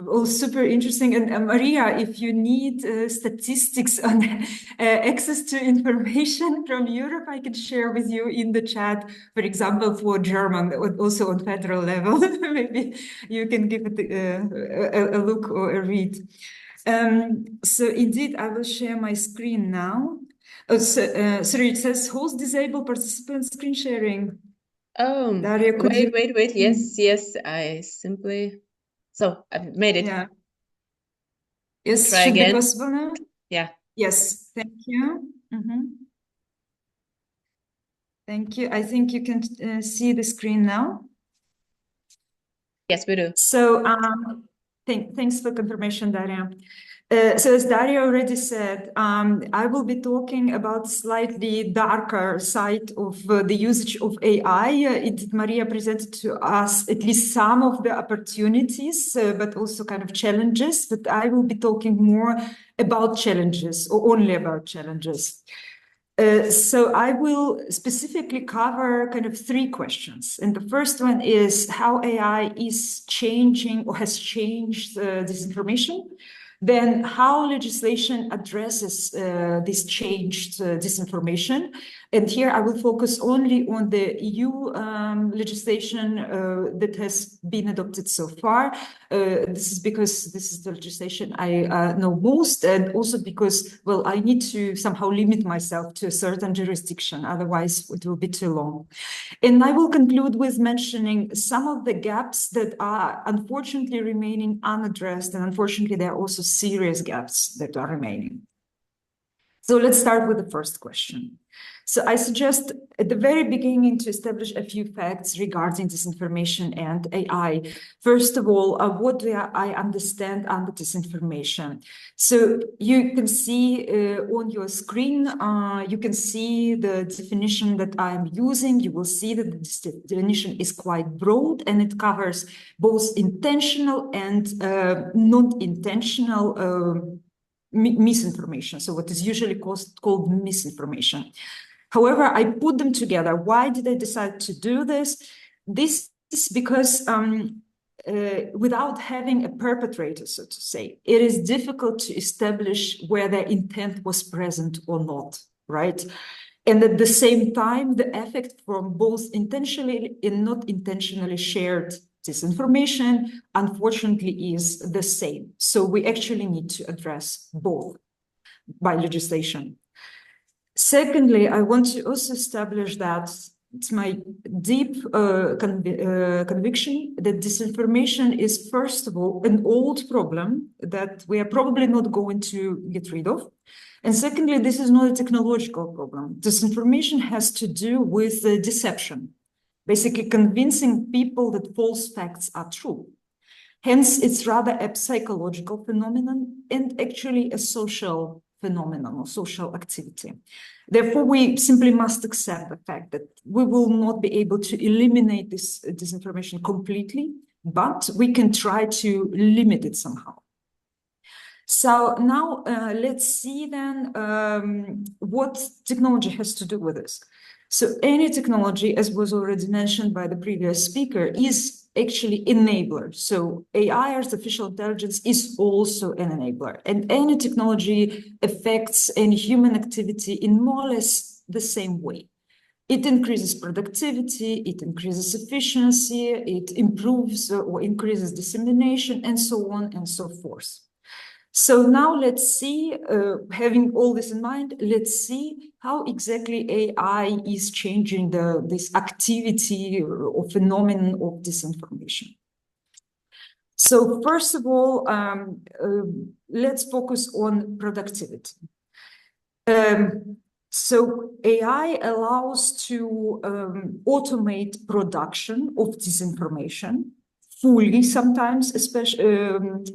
All super interesting. And Maria, if you need statistics on access to information from Europe, I can share with you in the chat, for example, for German, also on federal level. Maybe you can give it a look or a read. So indeed, I will share my screen now. Oh, sorry, it says host disable participant screen sharing. Oh, Daria, wait. Yes, I simply... So I've made it. Yeah. Yes, Try should again. be possible now? Yeah. Yes, thank you. Thank you. I think you can see the screen now. Yes, we do. So thanks for confirmation, Daria. So as Daria already said, I will be talking about slightly darker side of the usage of AI. Maria presented to us at least some of the opportunities, but also kind of challenges. But I will be talking more about challenges or only about challenges. So I will specifically cover kind of three questions. And the first one is how AI is changing or has changed disinformation. Then how legislation addresses this changed disinformation. And here I will focus only on the EU legislation that has been adopted so far. This is because this is the legislation I know most, and also because, well, I need to somehow limit myself to a certain jurisdiction, otherwise it will be too long. And I will conclude with mentioning some of the gaps that are unfortunately remaining unaddressed, and unfortunately there are also serious gaps that are remaining. So let's start with the first question. So I suggest at the very beginning to establish a few facts regarding disinformation and AI. First of all, what do I understand under disinformation? So you can see on your screen, you can see the definition that I'm using. You will see that the definition is quite broad and it covers both intentional and non-intentional misinformation, so what is usually called misinformation. However, I put them together. Why did I decide to do this? This is because without having a perpetrator, so to say, it is difficult to establish where their intent was present or not, right? And at the same time, the effect from both intentionally and not intentionally shared Disinformation, unfortunately, is the same. So we actually need to address both by legislation. Secondly, I want to also establish that it's my deep conviction that disinformation is, first of all, an old problem that we are probably not going to get rid of. And secondly, this is not a technological problem. Disinformation has to do with deception, basically convincing people that false facts are true. Hence, it's rather a psychological phenomenon and actually a social phenomenon or social activity. Therefore, we simply must accept the fact that we will not be able to eliminate this disinformation completely, but we can try to limit it somehow. So now let's see then what technology has to do with this. So any technology, as was already mentioned by the previous speaker, is actually enabler. So AI, artificial intelligence, is also an enabler. And any technology affects any human activity in more or less the same way. It increases productivity, it increases efficiency, it improves or increases dissemination, and so on and so forth. So now let's see, having all this in mind, let's see how exactly AI is changing this activity or phenomenon of disinformation. So first of all, let's focus on productivity. So AI allows to automate production of disinformation fully, sometimes, especially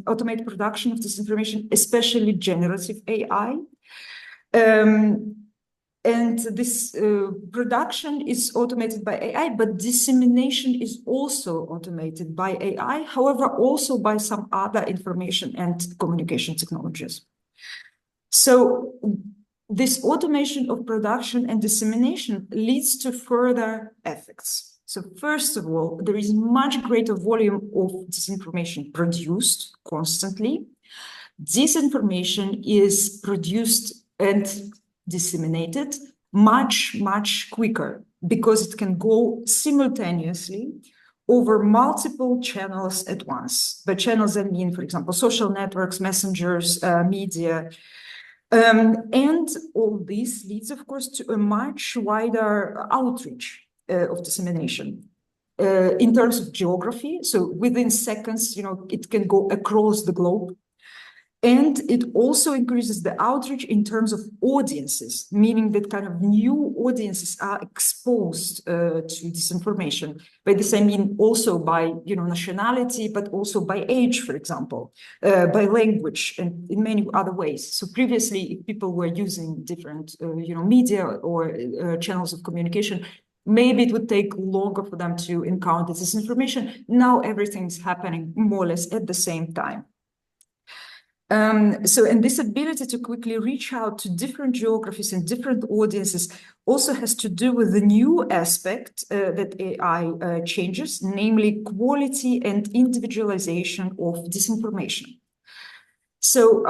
automate production of disinformation, especially generative AI. And this production is automated by AI, but dissemination is also automated by AI, however, also by some other information and communication technologies. So this automation of production and dissemination leads to further effects. So first of all, there is much greater volume of disinformation produced constantly. Disinformation is produced and disseminated much, much quicker because it can go simultaneously over multiple channels at once. By channels, I mean, for example, social networks, messengers, media. And all this leads, of course, to a much wider outreach of dissemination. In terms of geography, so within seconds, it can go across the globe. And it also increases the outreach in terms of audiences, meaning that kind of new audiences are exposed to disinformation. By this, I mean also by nationality, but also by age, for example, by language, and in many other ways. So previously, if people were using different media or channels of communication, maybe it would take longer for them to encounter this information. Now everything's happening more or less at the same time. And this ability to quickly reach out to different geographies and different audiences also has to do with the new aspect that AI changes, namely quality and individualization of disinformation. So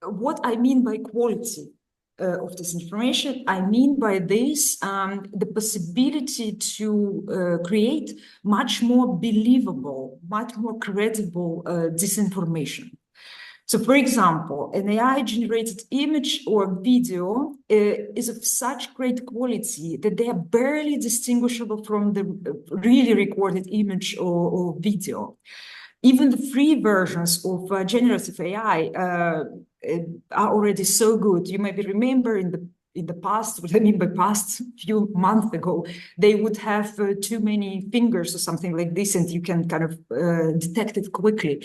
what I mean by quality of disinformation, I mean by this the possibility to create much more believable, much more credible disinformation. So, for example, an AI-generated image or video is of such great quality that they are barely distinguishable from the really recorded image or video. Even the free versions of generative AI are already so good. You maybe remember in the past, what I mean by past, few months ago, they would have too many fingers or something like this, and you can kind of detect it quickly.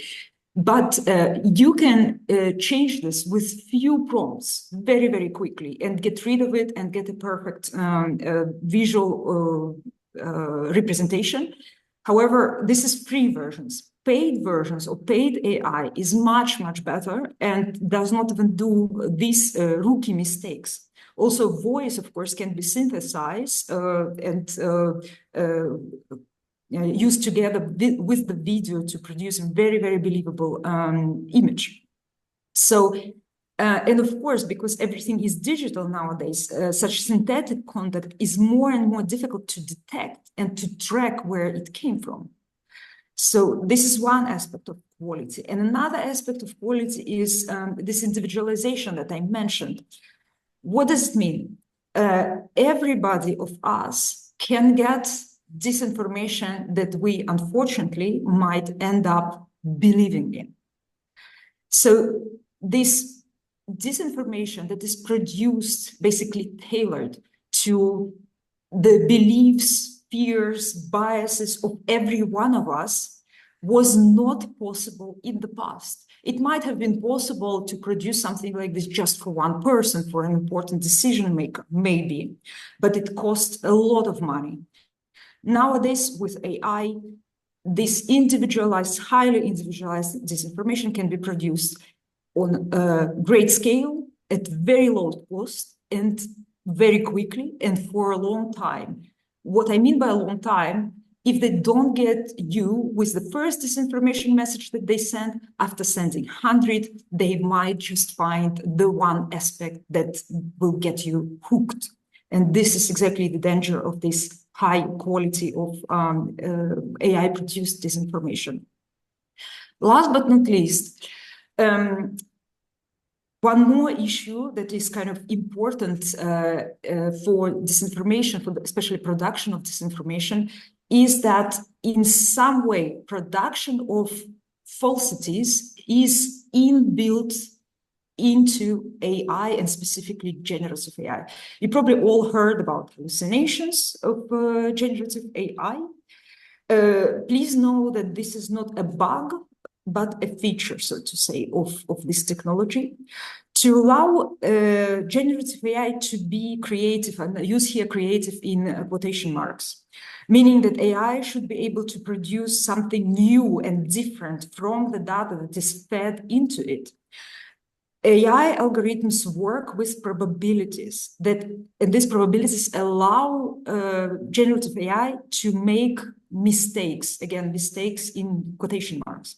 But you can change this with few prompts very, very quickly and get rid of it and get a perfect visual representation. However, this is free versions. Paid versions or paid AI is much, much better and does not even do these rookie mistakes. Also, voice, of course, can be synthesized and used together with the video to produce a very, very believable image. So, and of course, because everything is digital nowadays, such synthetic content is more and more difficult to detect and to track where it came from. So this is one aspect of quality. And another aspect of quality is this individualization that I mentioned. What does it mean? Everybody of us can get disinformation that we unfortunately might end up believing in. So this disinformation that is produced, basically tailored to the beliefs, fears, biases of every one of us, was not possible in the past. It might have been possible to produce something like this just for one person, for an important decision maker, maybe, but it cost a lot of money. Nowadays, with AI, this individualized, highly individualized disinformation can be produced on a great scale, at very low cost, and very quickly, and for a long time. What I mean by a long time, if they don't get you with the first disinformation message that they send, after sending 100, they might just find the one aspect that will get you hooked. And this is exactly the danger of this high quality of AI-produced disinformation. Last but not least, one more issue that is kind of important for disinformation, for especially production of disinformation, is that in some way production of falsities is inbuilt into AI, and specifically generative AI. You probably all heard about hallucinations of generative AI. Please know that this is not a bug, but a feature, so to say, of this technology. To allow generative AI to be creative, and use here creative in quotation marks, meaning that AI should be able to produce something new and different from the data that is fed into it. AI algorithms work with probabilities and these probabilities allow generative AI to make mistakes, again, mistakes in quotation marks.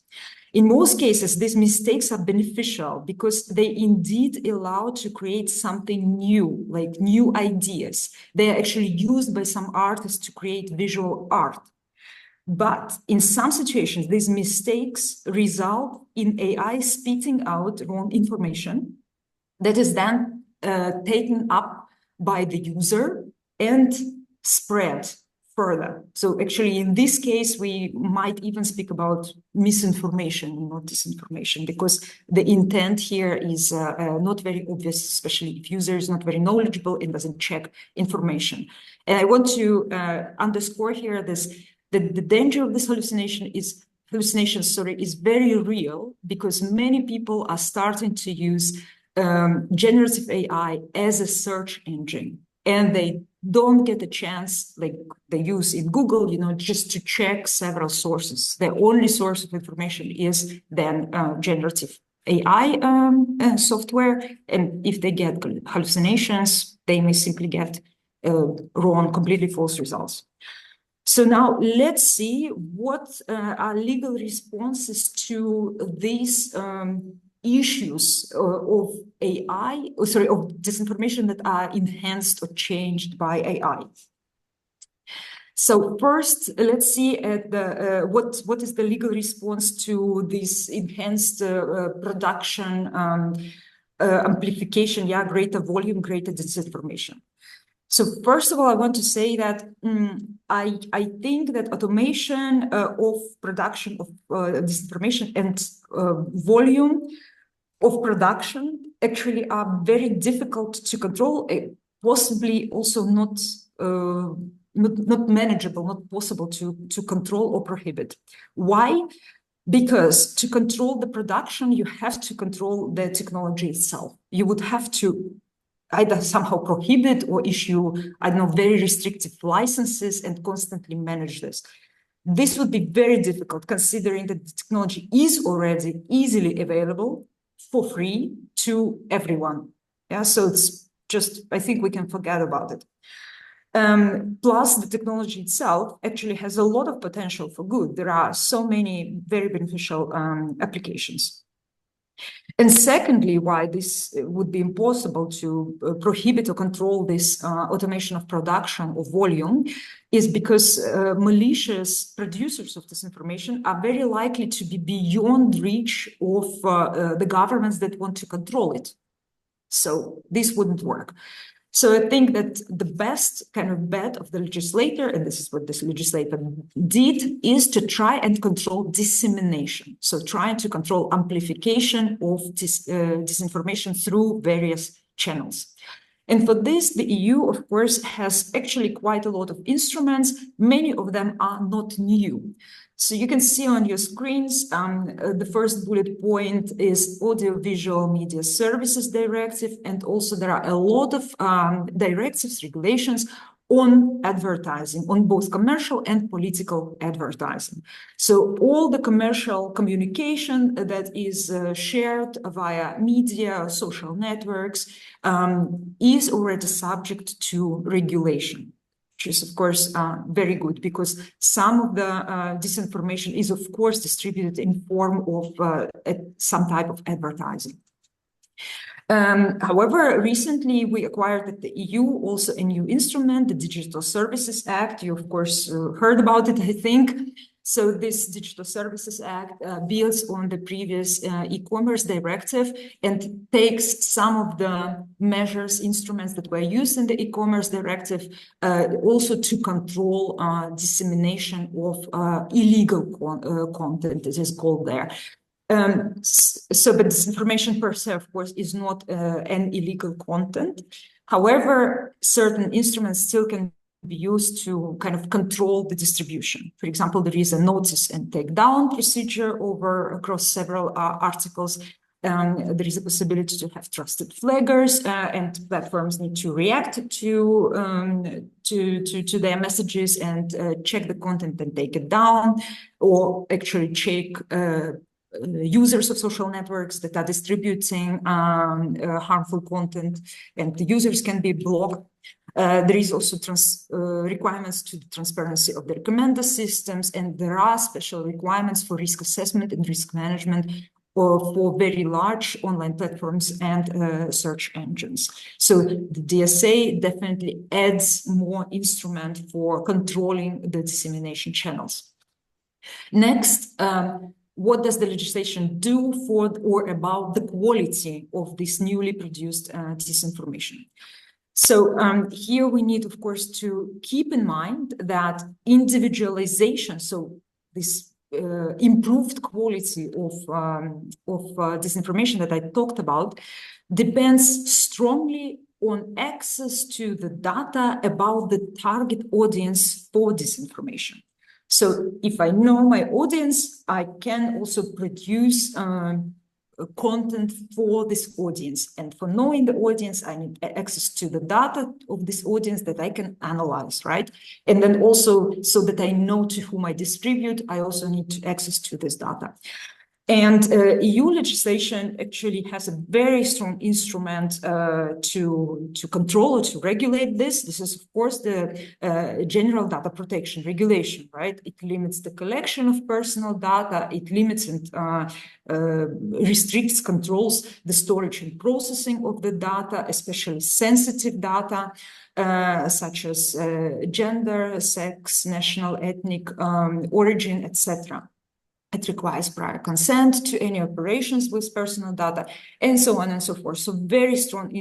In most cases, these mistakes are beneficial because they indeed allow to create something new, like new ideas. They are actually used by some artists to create visual art. But in some situations, these mistakes result in AI spitting out wrong information that is then taken up by the user and spread further. So actually, in this case, we might even speak about misinformation, not disinformation, because the intent here is not very obvious, especially if user is not very knowledgeable and doesn't check information. And I want to underscore here this, that the danger of this hallucination is very real, because many people are starting to use generative AI as a search engine, and they don't get a chance, like they use in Google, just to check several sources. The only source of information is then generative AI software, and if they get hallucinations, they may simply get wrong, completely false results. So now let's see what are legal responses to these issues of AI, of disinformation that are enhanced or changed by AI. So first, let's see at the what is the legal response to this enhanced production, amplification, greater volume, greater disinformation. So first of all, I want to say that I think that automation of production of disinformation and volume of production actually are very difficult to control, possibly also not manageable, not possible to control or prohibit. Why? Because to control the production, you have to control the technology itself. You would have to either somehow prohibit or issue, I don't know, very restrictive licenses and constantly manage this. This would be very difficult, considering that the technology is already easily available for free to everyone. Yeah, so it's just, I think we can forget about it. Plus, the technology itself actually has a lot of potential for good. There are so many very beneficial applications. And secondly, why this would be impossible to prohibit or control this automation of production or volume is because malicious producers of this information are very likely to be beyond reach of the governments that want to control it. So this wouldn't work. So I think that the best kind of bet of the legislator, and this is what this legislator did, is to try and control dissemination. So trying to control amplification of disinformation through various channels. And for this, the EU, of course, has actually quite a lot of instruments. Many of them are not new. So you can see on your screens, the first bullet point is Audiovisual Media Services Directive, and also there are a lot of directives, regulations on advertising, on both commercial and political advertising. So all the commercial communication that is shared via media, social networks, is already subject to regulation, which is, of course, very good, because some of the disinformation is, of course, distributed in form of some type of advertising. However, recently we acquired at the EU also a new instrument, the Digital Services Act. You, of course, heard about it, I think. So this Digital Services Act builds on the previous e-commerce directive and takes some of the measures, instruments that were used in the e-commerce directive also to control dissemination of illegal content, as is called there. But disinformation per se, of course, is not an illegal content. However, certain instruments still can be used to kind of control the distribution. For example, there is a notice and take down procedure across several articles. There is a possibility to have trusted flaggers, and platforms need to react to their messages and check the content and take it down, or actually check users of social networks that are distributing harmful content, and the users can be blocked. There is also requirements to the transparency of the recommender systems, and there are special requirements for risk assessment and risk management for very large online platforms and search engines. So the DSA definitely adds more instrument for controlling the dissemination channels. Next, what does the legislation do for or about the quality of this newly produced disinformation? So here we need, of course, to keep in mind that individualization, so this improved quality of disinformation that I talked about, depends strongly on access to the data about the target audience for disinformation. So if I know my audience, I can also produce content for this audience. And for knowing the audience, I need access to the data of this audience that I can analyze, right? And then also, so that I know to whom I distribute, I also need access to this data. And EU legislation actually has a very strong instrument to control or to regulate this. This is, of course, the General Data Protection Regulation, right? It limits the collection of personal data. It limits and restricts, controls the storage and processing of the data, especially sensitive data, such as gender, sex, national, ethnic origin, etc. It requires prior consent to any operations with personal data, and so on and so forth. So very strong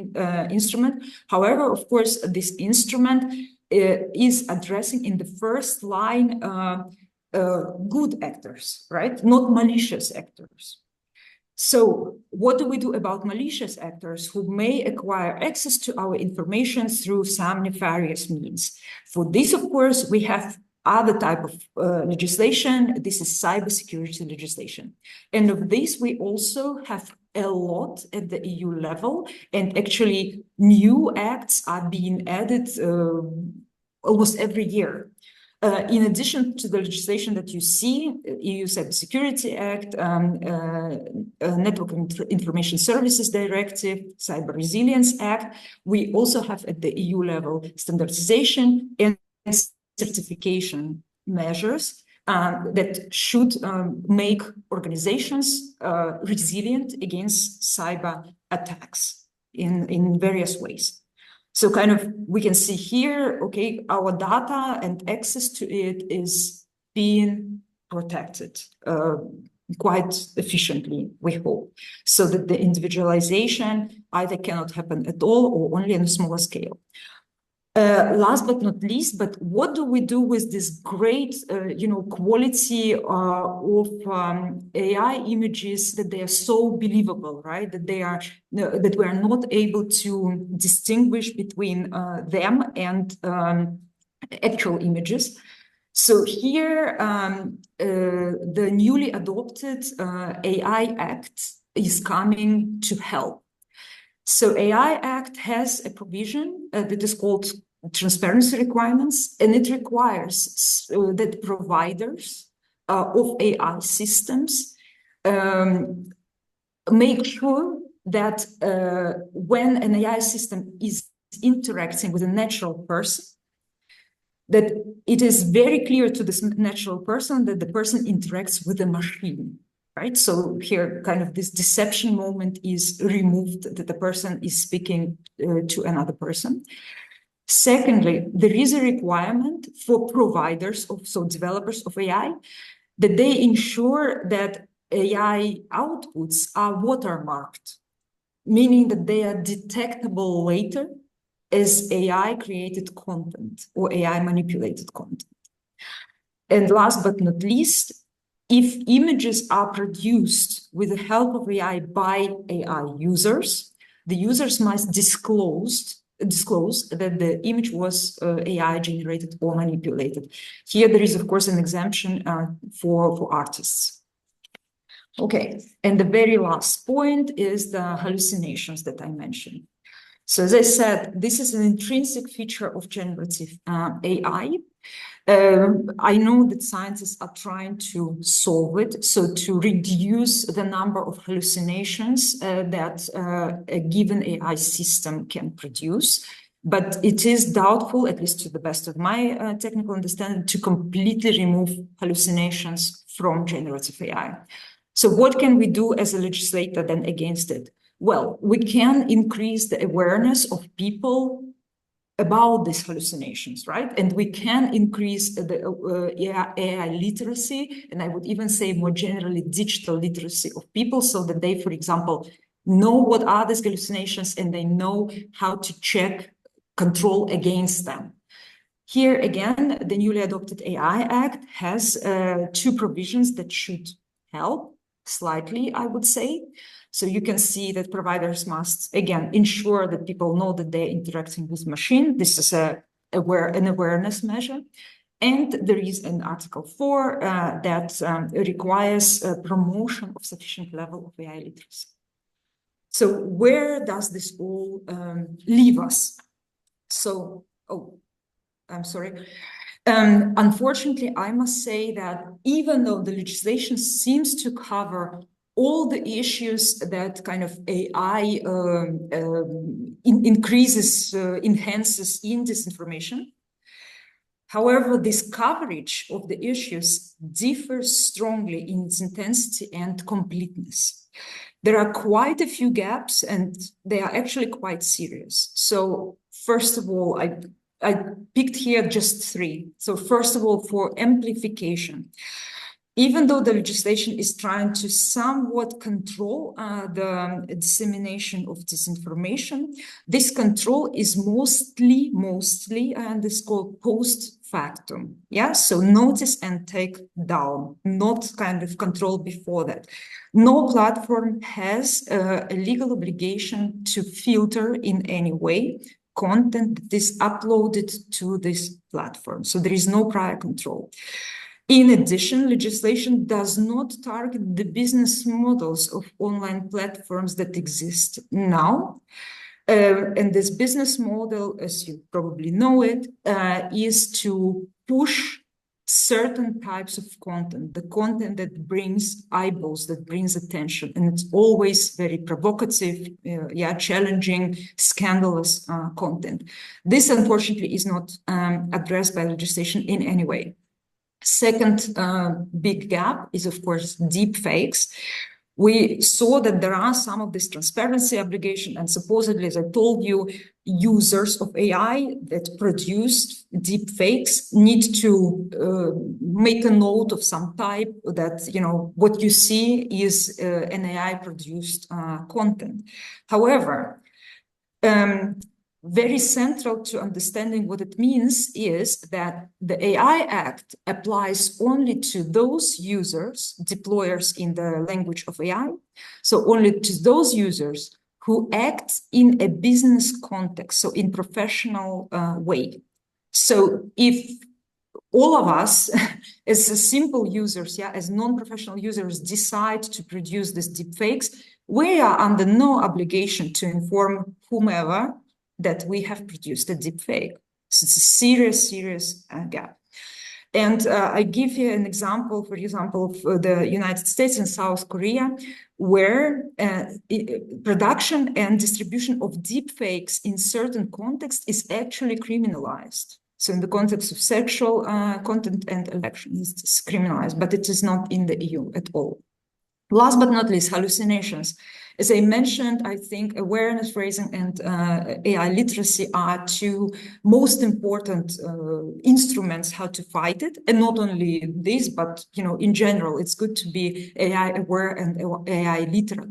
instrument. However, of course, this instrument is addressing in the first line good actors, right? Not malicious actors. So what do we do about malicious actors who may acquire access to our information through some nefarious means? For this, of course, we have other type of legislation. This is cybersecurity legislation. And of this, we also have a lot at the EU level, and actually new acts are being added almost every year. In addition to the legislation that you see, EU Cybersecurity Act, Network Information Services Directive, Cyber Resilience Act, we also have at the EU level standardization and certification measures that should make organizations resilient against cyber attacks in various ways. So kind of we can see here, okay, our data and access to it is being protected quite efficiently, we hope, so that the individualization either cannot happen at all or only on a smaller scale. Last but not least, but what do we do with this great, quality of AI images that they are so believable, right? That they are that we are not able to distinguish between them and actual images. So here, the newly adopted AI Act is coming to help. So AI Act has a provision that is called transparency requirements, and it requires that providers of AI systems make sure that when an AI system is interacting with a natural person, that it is very clear to this natural person that the person interacts with a machine. Right? So here, kind of this deception moment is removed, that the person is speaking to another person. Secondly, there is a requirement for providers so developers of AI, that they ensure that AI outputs are watermarked, meaning that they are detectable later as AI created content or AI manipulated content. And last but not least, if images are produced with the help of AI by AI users, the users must disclose that the image was AI generated or manipulated. Here there is, of course, an exemption for artists. Okay, and the very last point is the hallucinations that I mentioned. So as I said, this is an intrinsic feature of generative AI. I know that scientists are trying to solve it, so to reduce the number of hallucinations that a given AI system can produce. But it is doubtful, at least to the best of my technical understanding, to completely remove hallucinations from generative AI. So what can we do as a legislator then against it? Well, we can increase the awareness of people about these hallucinations, right? And we can increase the AI literacy, and I would even say more generally digital literacy of people, so that they, for example, know what are these hallucinations and they know how to check, control against them. Here again, the newly adopted AI Act has two provisions that should help slightly, I would say. So you can see that providers must, again, ensure that people know that they're interacting with machine. This is an awareness measure. And there is an Article 4 that requires a promotion of sufficient level of AI literacy. So where does this all leave us? So, I'm sorry. Unfortunately, I must say that even though the legislation seems to cover all the issues that kind of AI enhances in disinformation, however, this coverage of the issues differs strongly in its intensity and completeness. There are quite a few gaps, and they are actually quite serious. So first of all, I picked here just three. So first of all, for amplification. Even though the legislation is trying to somewhat control the dissemination of disinformation, this control is mostly, and it's called post factum. Yeah, so notice and take down, not kind of control before that. No platform has a legal obligation to filter in any way content that is uploaded to this platform. So there is no prior control. In addition, legislation does not target the business models of online platforms that exist now. And this business model, as you probably know it, is to push certain types of content, the content that brings eyeballs, that brings attention. And it's always very provocative, challenging, scandalous content. This, unfortunately, is not addressed by legislation in any way. Second big gap is, of course, deep fakes. We saw that there are some of this transparency obligation, and supposedly, as I told you, users of AI that produced deep fakes need to make a note of some type that, you know, what you see is an AI produced content. However, very central to understanding what it means is that the AI Act applies only to those users, deployers in the language of AI, so only to those users who act in a business context, so in professional way. So if all of us, as simple users, as non-professional users, decide to produce these deepfakes, we are under no obligation to inform whomever that we have produced a deepfake. So it's a serious gap. And I give you an example, for example, of the United States and South Korea, where production and distribution of deepfakes in certain contexts is actually criminalized. So in the context of sexual content and election, it's criminalized, but it is not in the EU at all. Last but not least, hallucinations. As I mentioned, I think awareness raising and AI literacy are two most important instruments how to fight it. And not only this, but in general, it's good to be AI aware and AI literate.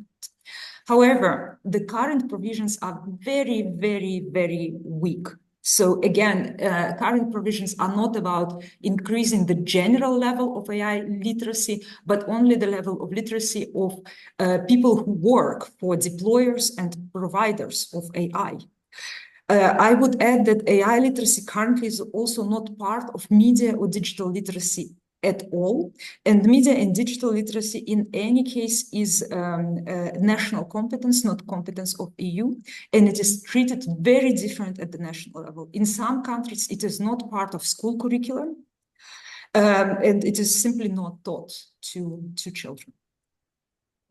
However, the current provisions are very, very, very weak. So again, current provisions are not about increasing the general level of AI literacy, but only the level of literacy of people who work for deployers and providers of AI. I would add that AI literacy currently is also not part of media or digital literacy at all. And media and digital literacy in any case is national competence, not competence of EU. And it is treated very different at the national level. In some countries, it is not part of school curriculum. And it is simply not taught to children.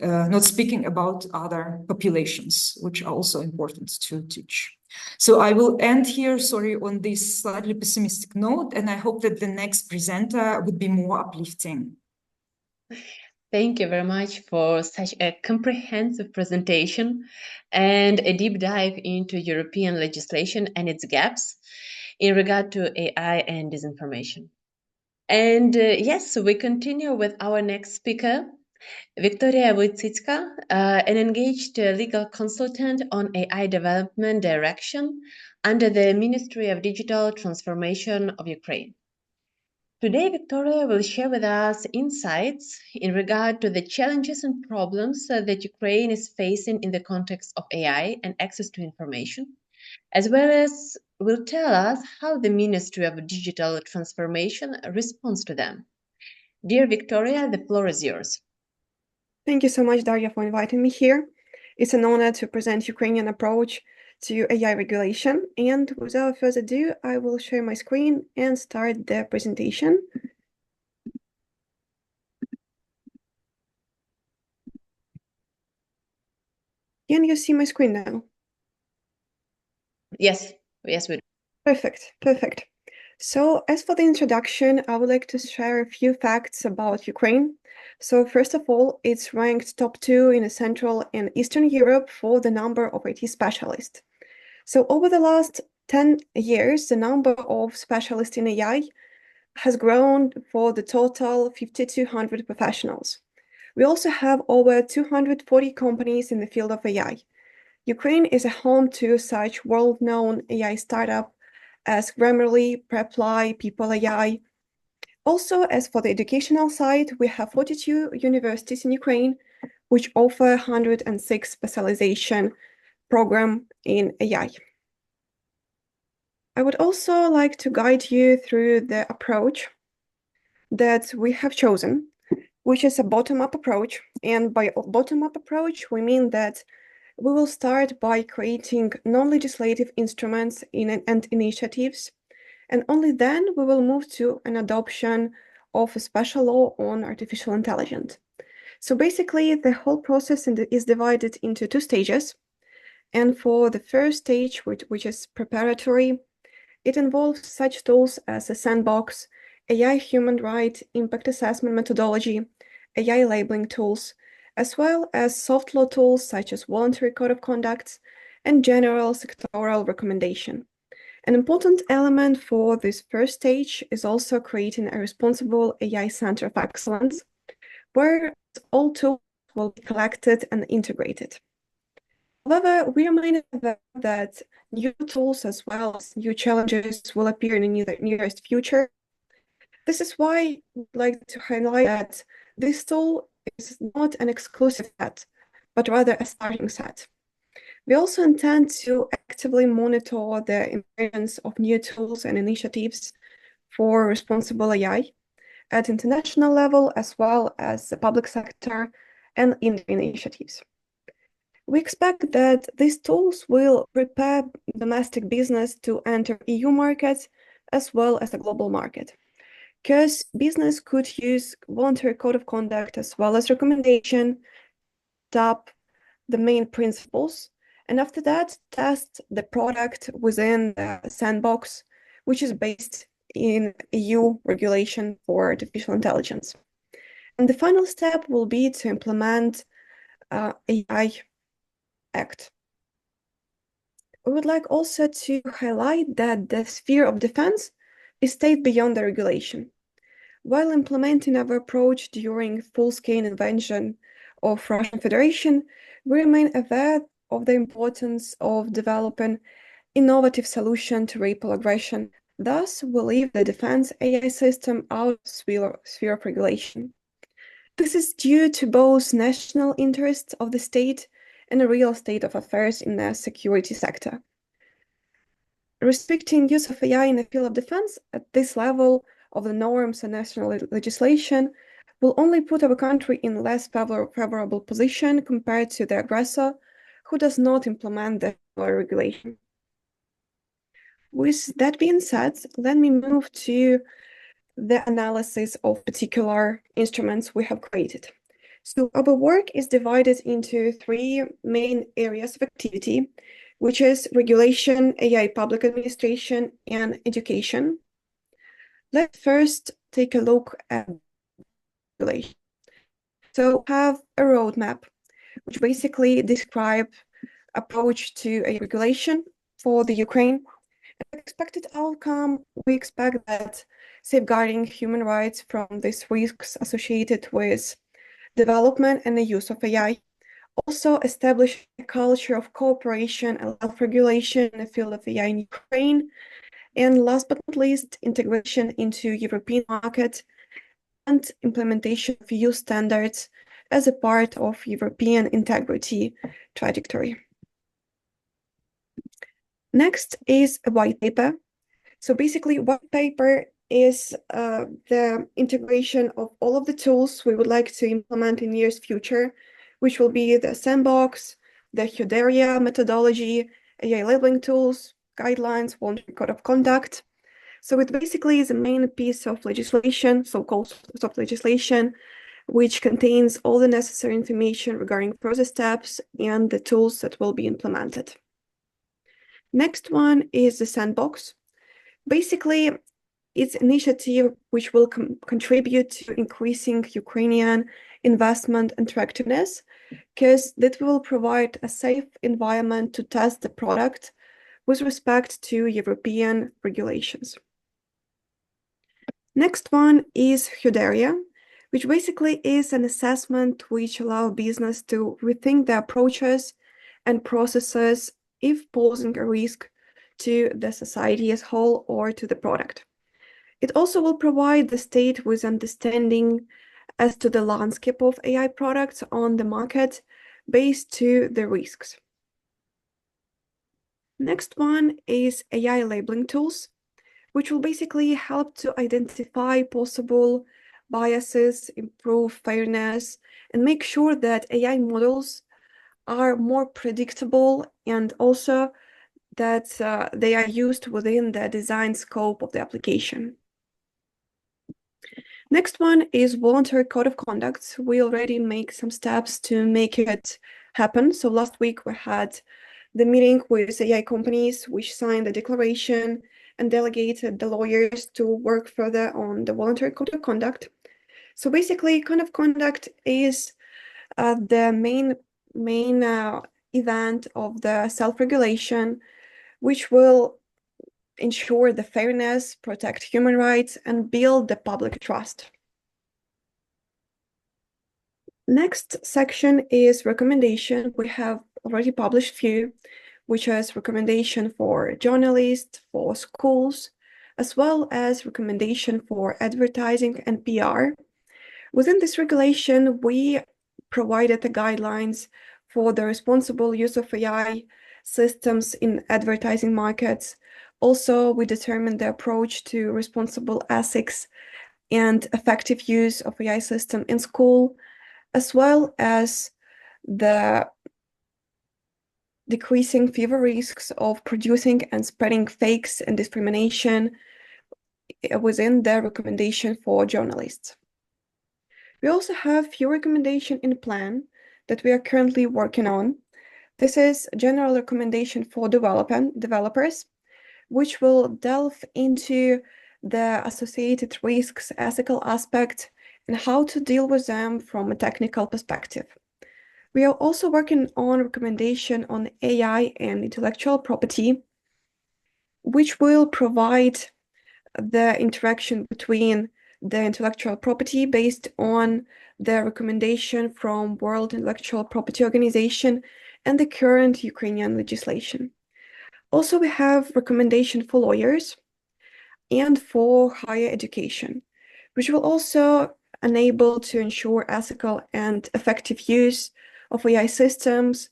Not speaking about other populations, which are also important to teach. So I will end here, sorry, on this slightly pessimistic note, and I hope that the next presenter would be more uplifting. Thank you very much for such a comprehensive presentation and a deep dive into European legislation and its gaps in regard to AI and disinformation. And yes, we continue with our next speaker, Victoria Wojcicka, an engaged legal consultant on AI development direction under the Ministry of Digital Transformation of Ukraine. Today, Victoria will share with us insights in regard to the challenges and problems that Ukraine is facing in the context of AI and access to information, as well as will tell us how the Ministry of Digital Transformation responds to them. Dear Victoria, the floor is yours. Thank you so much, Daria, for inviting me here. It's an honor to present Ukrainian approach to AI regulation. And without further ado, I will share my screen and start the presentation. Can you see my screen now? Yes, we do. Perfect. So as for the introduction, I would like to share a few facts about Ukraine. So first of all, it's ranked top 2 in Central and Eastern Europe for the number of IT specialists. So over the last 10 years, the number of specialists in AI has grown for the total 5,200 professionals. We also have over 240 companies in the field of AI. Ukraine is a home to such world-known AI startups as Grammarly, Preply, People AI. Also, as for the educational side, we have 42 universities in Ukraine, which offer 106 specialization programs in AI. I would also like to guide you through the approach that we have chosen, which is a bottom-up approach. And by bottom-up approach, we mean that we will start by creating non-legislative instruments and initiatives, and only then we will move to an adoption of a special law on artificial intelligence. So basically, the whole process is divided into 2 stages. And for the first stage, which is preparatory, it involves such tools as a sandbox AI human right impact assessment methodology, AI labeling tools, as well as soft law tools such as voluntary code of conduct and general sectoral recommendation. An important element for this first stage is also creating a responsible AI center of excellence, where all tools will be collected and integrated. However, we remain aware that new tools as well as new challenges will appear in the nearest future. This is why we'd like to highlight that this tool is not an exclusive set, but rather a starting set. We also intend to actively monitor the emergence of new tools and initiatives for responsible AI at international level, as well as the public sector and in initiatives. We expect that these tools will prepare domestic business to enter EU markets as well as the global market, because business could use voluntary code of conduct as well as recommendation, tap the main principles, and after that, test the product within the sandbox, which is based in EU regulation for artificial intelligence. And the final step will be to implement AI Act. We would like also to highlight that the sphere of defense is stayed beyond the regulation. While implementing our approach during full-scale invasion of Russian Federation, we remain aware of the importance of developing innovative solutions to repel aggression. Thus, we leave the defense AI system out of sphere of regulation. This is due to both national interests of the state and a real state of affairs in the security sector. Restricting use of AI in the field of defense at this level of the norms and national legislation will only put our country in less favorable position compared to the aggressor who does not implement the regulation. With that being said, let me move to the analysis of particular instruments we have created. So our work is divided into three main areas of activity, which is regulation, AI public administration, and education. Let's first take a look at regulation. So we have a roadmap, which basically describe approach to a regulation for the Ukraine. Expected outcome, we expect that safeguarding human rights from these risks associated with development and the use of AI. Also establish a culture of cooperation and self-regulation in the field of AI in Ukraine. And last but not least, integration into European market and implementation of EU standards as a part of European integrity trajectory. Next is a white paper. So basically, white paper is the integration of all of the tools we would like to implement in years future, which will be the sandbox, the Hudaria methodology, AI labeling tools, guidelines, voluntary code of conduct. So it basically is a main piece of legislation, so-called soft legislation, which contains all the necessary information regarding further steps and the tools that will be implemented. Next one is the sandbox. Basically, it's an initiative which will contribute to increasing Ukrainian investment attractiveness, because that will provide a safe environment to test the product with respect to European regulations. Next one is Hudaria, which basically is an assessment which allows business to rethink their approaches and processes if posing a risk to the society as a whole or to the product. It also will provide the state with understanding as to the landscape of AI products on the market based to the risks. Next one is AI labeling tools, which will basically help to identify possible biases, improve fairness, and make sure that AI models are more predictable and also that they are used within the design scope of the application. Next one is voluntary code of conduct. We already make some steps to make it happen. So last week we had the meeting with AI companies which signed the declaration and delegated the lawyers to work further on the voluntary code of conduct. So basically, code of conduct is the main event of the self-regulation, which will ensure the fairness, protect human rights, and build the public trust. Next section is recommendation. We have already published few, which is recommendation for journalists, for schools, as well as recommendation for advertising and PR. Within this regulation, we provided the guidelines for the responsible use of AI systems in advertising markets. Also, we determined the approach to responsible ethics and effective use of AI system in school, as well as the decreasing fever risks of producing and spreading fakes and discrimination within the recommendation for journalists. We also have few recommendations in plan that we are currently working on. This is a general recommendation for developers, which will delve into the associated risks, ethical aspects, and how to deal with them from a technical perspective. We are also working on recommendation on AI and intellectual property, which will provide the interaction between the intellectual property based on the recommendation from World Intellectual Property Organization and the current Ukrainian legislation. Also, we have recommendation for lawyers and for higher education, which will also enable to ensure ethical and effective use of AI systems.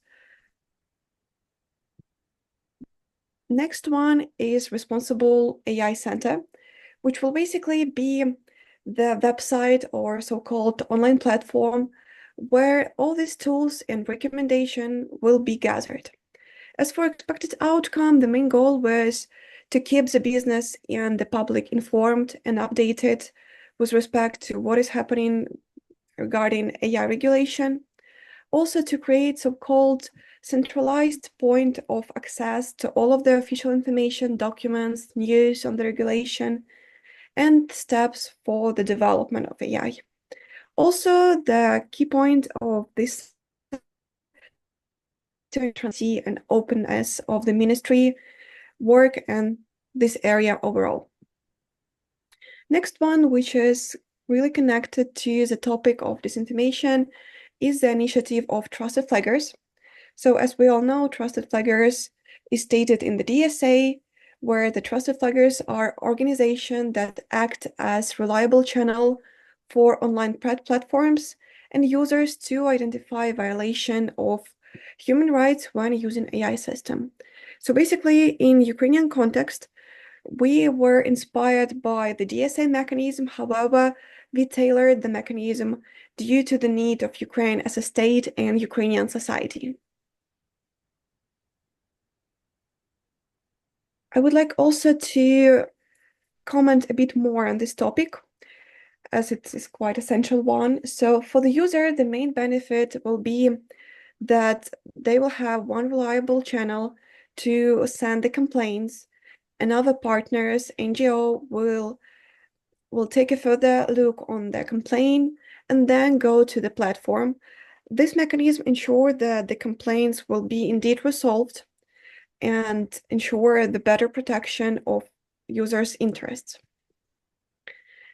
Next one is Responsible AI Center, which will basically be the website or so-called online platform where all these tools and recommendation will be gathered. As for expected outcome, the main goal was to keep the business and the public informed and updated with respect to what is happening regarding AI regulation. Also to create so-called centralized point of access to all of the official information, documents, news on the regulation, and steps for the development of AI. Also, the key point of this transparency and openness of the ministry work and this area overall. Next one, which is really connected to the topic of disinformation, is the initiative of Trusted Flaggers. So as we all know, Trusted Flaggers is stated in the DSA, where the Trusted Flaggers are organizations that act as reliable channel for online platforms and users to identify violation of human rights when using AI system. So basically, in Ukrainian context, we were inspired by the DSA mechanism. However, we tailored the mechanism due to the need of Ukraine as a state and Ukrainian society. I would like also to comment a bit more on this topic, as it is quite an essential one. So for the user, the main benefit will be that they will have one reliable channel to send the complaints, and other partners, NGO, will take a further look on their complaint and then go to the platform. This mechanism ensures that the complaints will be indeed resolved and ensure the better protection of users' interests.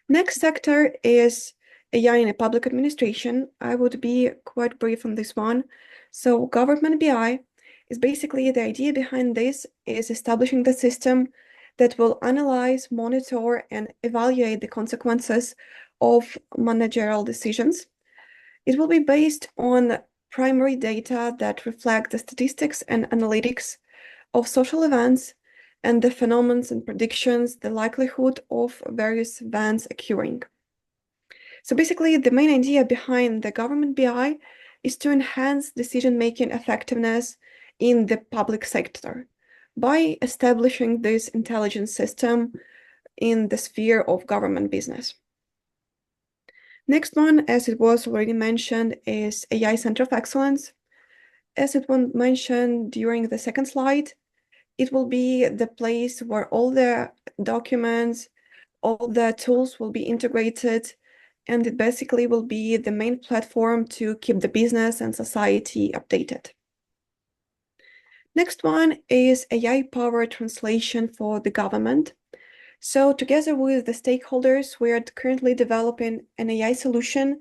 Next sector is AI in a public administration. I would be quite brief on this one. So government BI is basically the idea behind this is establishing the system that will analyze, monitor, and evaluate the consequences of managerial decisions. It will be based on primary data that reflect the statistics and analytics of social events and the phenomena and predictions, the likelihood of various events occurring. So basically, the main idea behind the government BI is to enhance decision-making effectiveness in the public sector by establishing this intelligence system in the sphere of government business. Next one, as it was already mentioned, is AI Center of Excellence. As it was mentioned during the second slide, it will be the place where all the documents, all the tools will be integrated, and it basically will be the main platform to keep the business and society updated. Next one is AI-powered translation for the government. So together with the stakeholders, we are currently developing an AI solution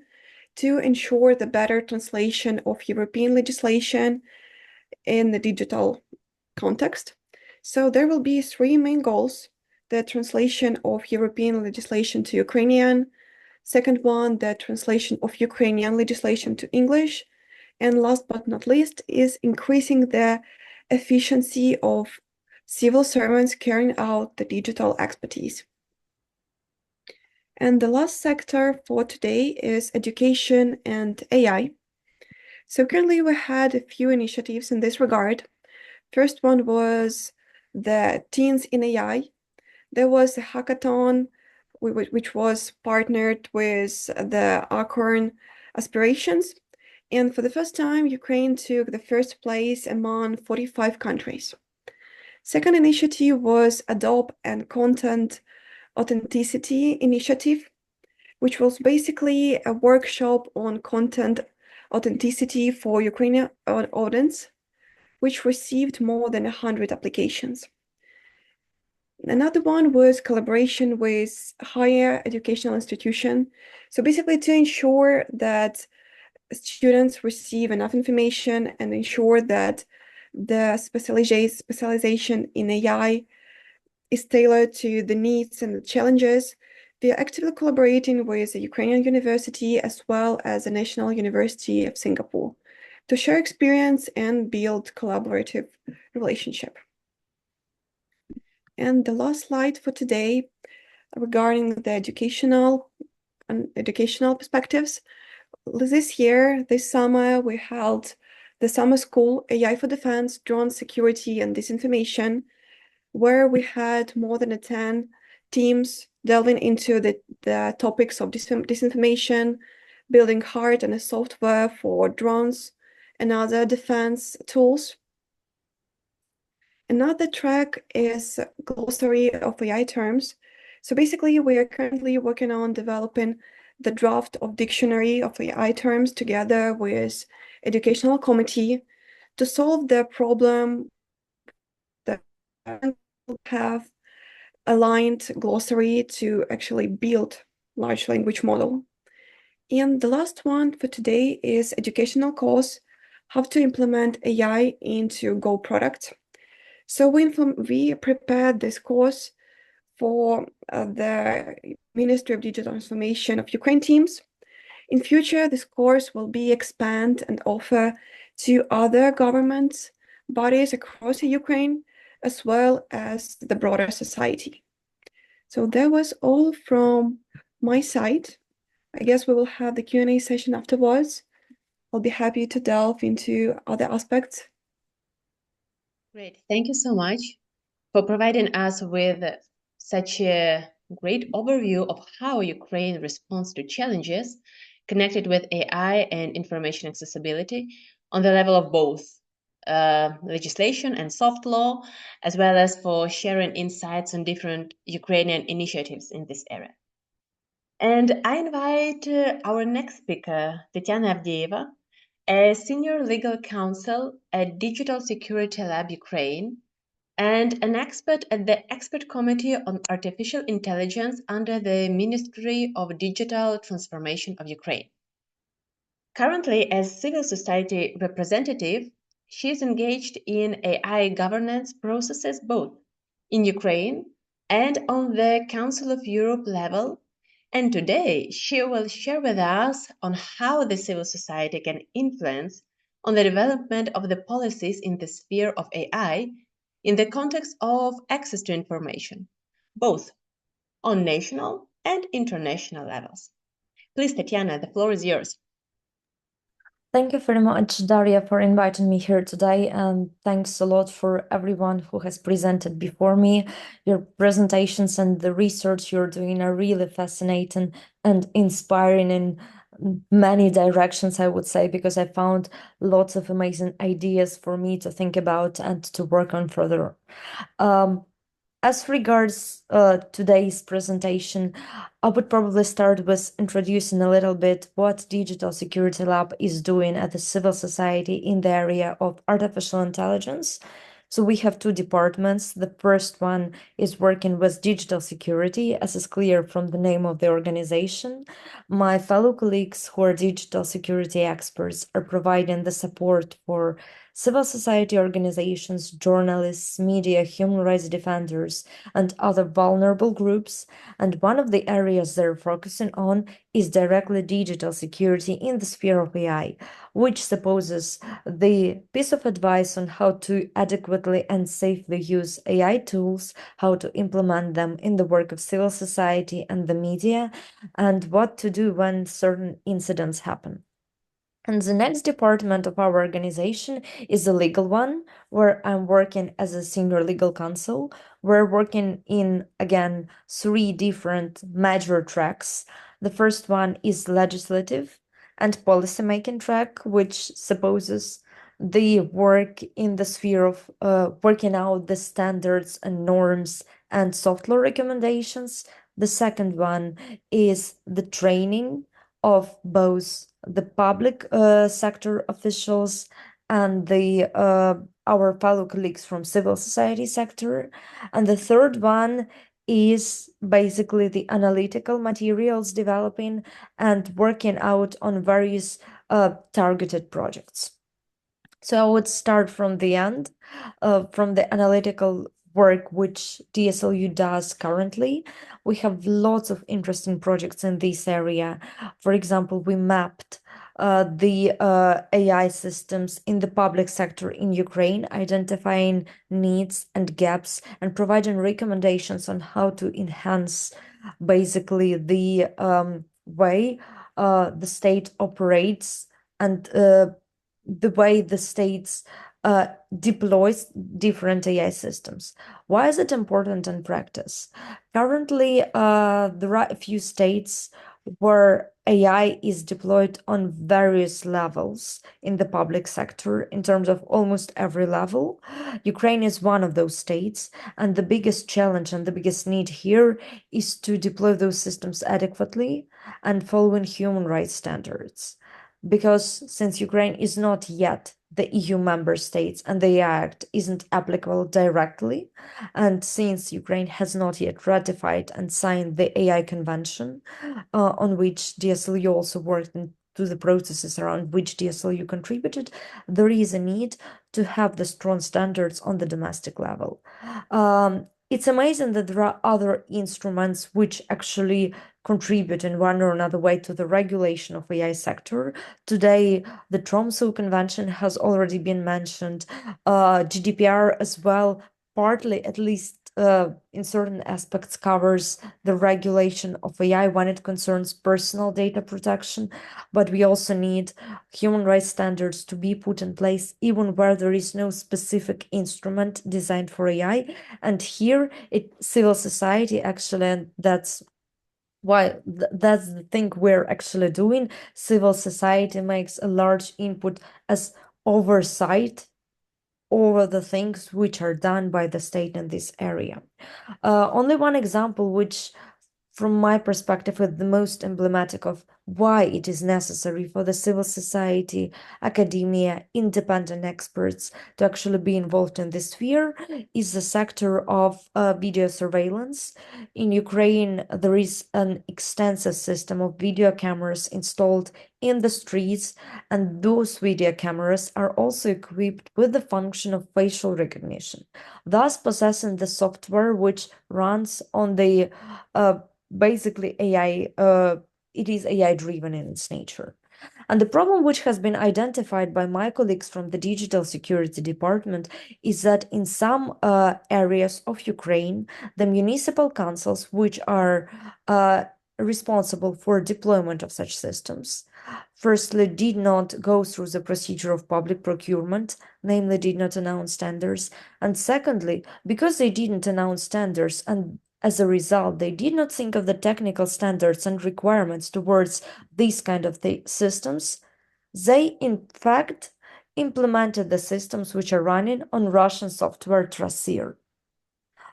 to ensure the better translation of European legislation in the digital context. So there will be three main goals: the translation of European legislation to Ukrainian, second one, the translation of Ukrainian legislation to English, and last but not least is increasing the efficiency of civil servants carrying out the digital expertise. And the last sector for today is education and AI. So currently we had a few initiatives in this regard. First one was the Teens in AI. There was a hackathon which was partnered with the Acorn Aspirations. And for the first time, Ukraine took the first place among 45 countries. Second initiative was Adobe and Content Authenticity Initiative, which was basically a workshop on content authenticity for Ukrainian audience, which received more than 100 applications. Another one was collaboration with higher educational institution. So basically to ensure that students receive enough information and ensure that the specialization in AI is tailored to the needs and the challenges. We are actively collaborating with the Ukrainian University as well as the National University of Singapore to share experience and build collaborative relationship. And the last slide for today regarding the educational perspectives. This summer, we held the summer school AI for Defense, Drone Security and Disinformation, where we had more than 10 teams delving into the topics of disinformation, building hard and software for drones and other defense tools. Another track is glossary of AI terms. So basically, we are currently working on developing the draft of dictionary of AI terms together with educational committee to solve the problem that have aligned glossary to actually build large language model. And the last one for today is educational course, how to implement AI into Go product. So we prepared this course for the Ministry of Digital Transformation of Ukraine teams. In future, this course will be expanded and offered to other government bodies across Ukraine, as well as the broader society. So that was all from my side. I guess we will have the Q&A session afterwards. I'll be happy to delve into other aspects. Great. Thank you so much for providing us with such a great overview of how Ukraine responds to challenges connected with AI and information accessibility on the level of both legislation and soft law, as well as for sharing insights on different Ukrainian initiatives in this area. And I invite our next speaker, Tetiana Avdeeva, a senior legal counsel at Digital Security Lab Ukraine and an expert at the Expert Committee on Artificial Intelligence under the Ministry of Digital Transformation of Ukraine. Currently, as civil society representative, she is engaged in AI governance processes both in Ukraine and on the Council of Europe level. And today, she will share with us on how the civil society can influence on the development of the policies in the sphere of AI in the context of access to information, both on national and international levels. Please, Tetiana, the floor is yours. Thank you very much, Daria, for inviting me here today, and thanks a lot for everyone who has presented before me. Your presentations and the research you're doing are really fascinating and inspiring in many directions, I would say, because I found lots of amazing ideas for me to think about and to work on further. As regards today's presentation, I would probably start with introducing a little bit what Digital Security Lab is doing at the civil society in the area of artificial intelligence. So we have two departments. The first one is working with digital security, as is clear from the name of the organization. My fellow colleagues who are digital security experts are providing the support for civil society organizations, journalists, media, human rights defenders, and other vulnerable groups. And one of the areas they're focusing on is directly digital security in the sphere of AI, which supposes the piece of advice on how to adequately and safely use AI tools, how to implement them in the work of civil society and the media, and what to do when certain incidents happen. And the next department of our organization is the legal one, where I'm working as a senior legal counsel. We're working in, again, 3 different major tracks. The first one is legislative and policymaking track, which supposes the work in the sphere of working out the standards and norms and software recommendations. The second one is the training of both the public sector officials and the our fellow colleagues from civil society sector. And the third one is basically the analytical materials developing and working out on various targeted projects. So I would start from the end, from the analytical work which DSLU does currently. We have lots of interesting projects in this area. For example, we mapped the AI systems in the public sector in Ukraine, identifying needs and gaps and providing recommendations on how to enhance basically the way the state operates and the way the states deploys different AI systems. Why is it important in practice? Currently, there are a few states where AI is deployed on various levels in the public sector in terms of almost every level. Ukraine is one of those states, and the biggest challenge and the biggest need here is to deploy those systems adequately and following human rights standards. Because since Ukraine is not yet the EU member states and the Act isn't applicable directly, and since Ukraine has not yet ratified and signed the AI Convention, on which DSLU also worked into the processes around which DSLU contributed, there is a need to have the strong standards on the domestic level. It's amazing that there are other instruments which actually contribute in one or another way to the regulation of AI sector. Today, the Tromsø Convention has already been mentioned, GDPR as well, partly at least in certain aspects covers the regulation of AI when it concerns personal data protection, but we also need human rights standards to be put in place even where there is no specific instrument designed for AI. And here, civil society actually, and that's that's the thing we're actually doing. Civil society makes a large input as oversight over the things which are done by the state in this area. Only one example, which from my perspective is the most emblematic of why it is necessary for the civil society, academia, independent experts to actually be involved in this sphere, is the sector of video surveillance. In Ukraine, there is an extensive system of video cameras installed in the streets, and those video cameras are also equipped with the function of facial recognition, thus possessing the software which runs on the basically AI, it is AI driven in its nature. And the problem which has been identified by my colleagues from the Digital Security Department is that in some areas of Ukraine, the municipal councils which are responsible for deployment of such systems, firstly, did not go through the procedure of public procurement, namely did not announce tenders, and secondly, because they didn't announce tenders and as a result, they did not think of the technical standards and requirements towards these kind of systems. They, in fact, implemented the systems which are running on Russian software Trasir.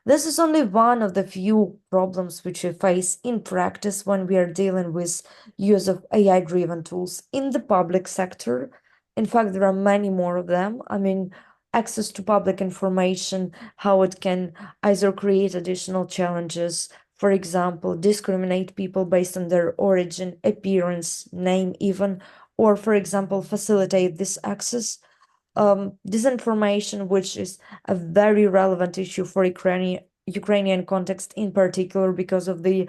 This is only one of the few problems which we face in practice when we are dealing with use of AI-driven tools in the public sector. In fact, there are many more of them. I mean, access to public information, how it can either create additional challenges, for example, discriminate people based on their origin, appearance, name even, or, for example, facilitate this access. Disinformation, which is a very relevant issue for Ukrainian context in particular because of the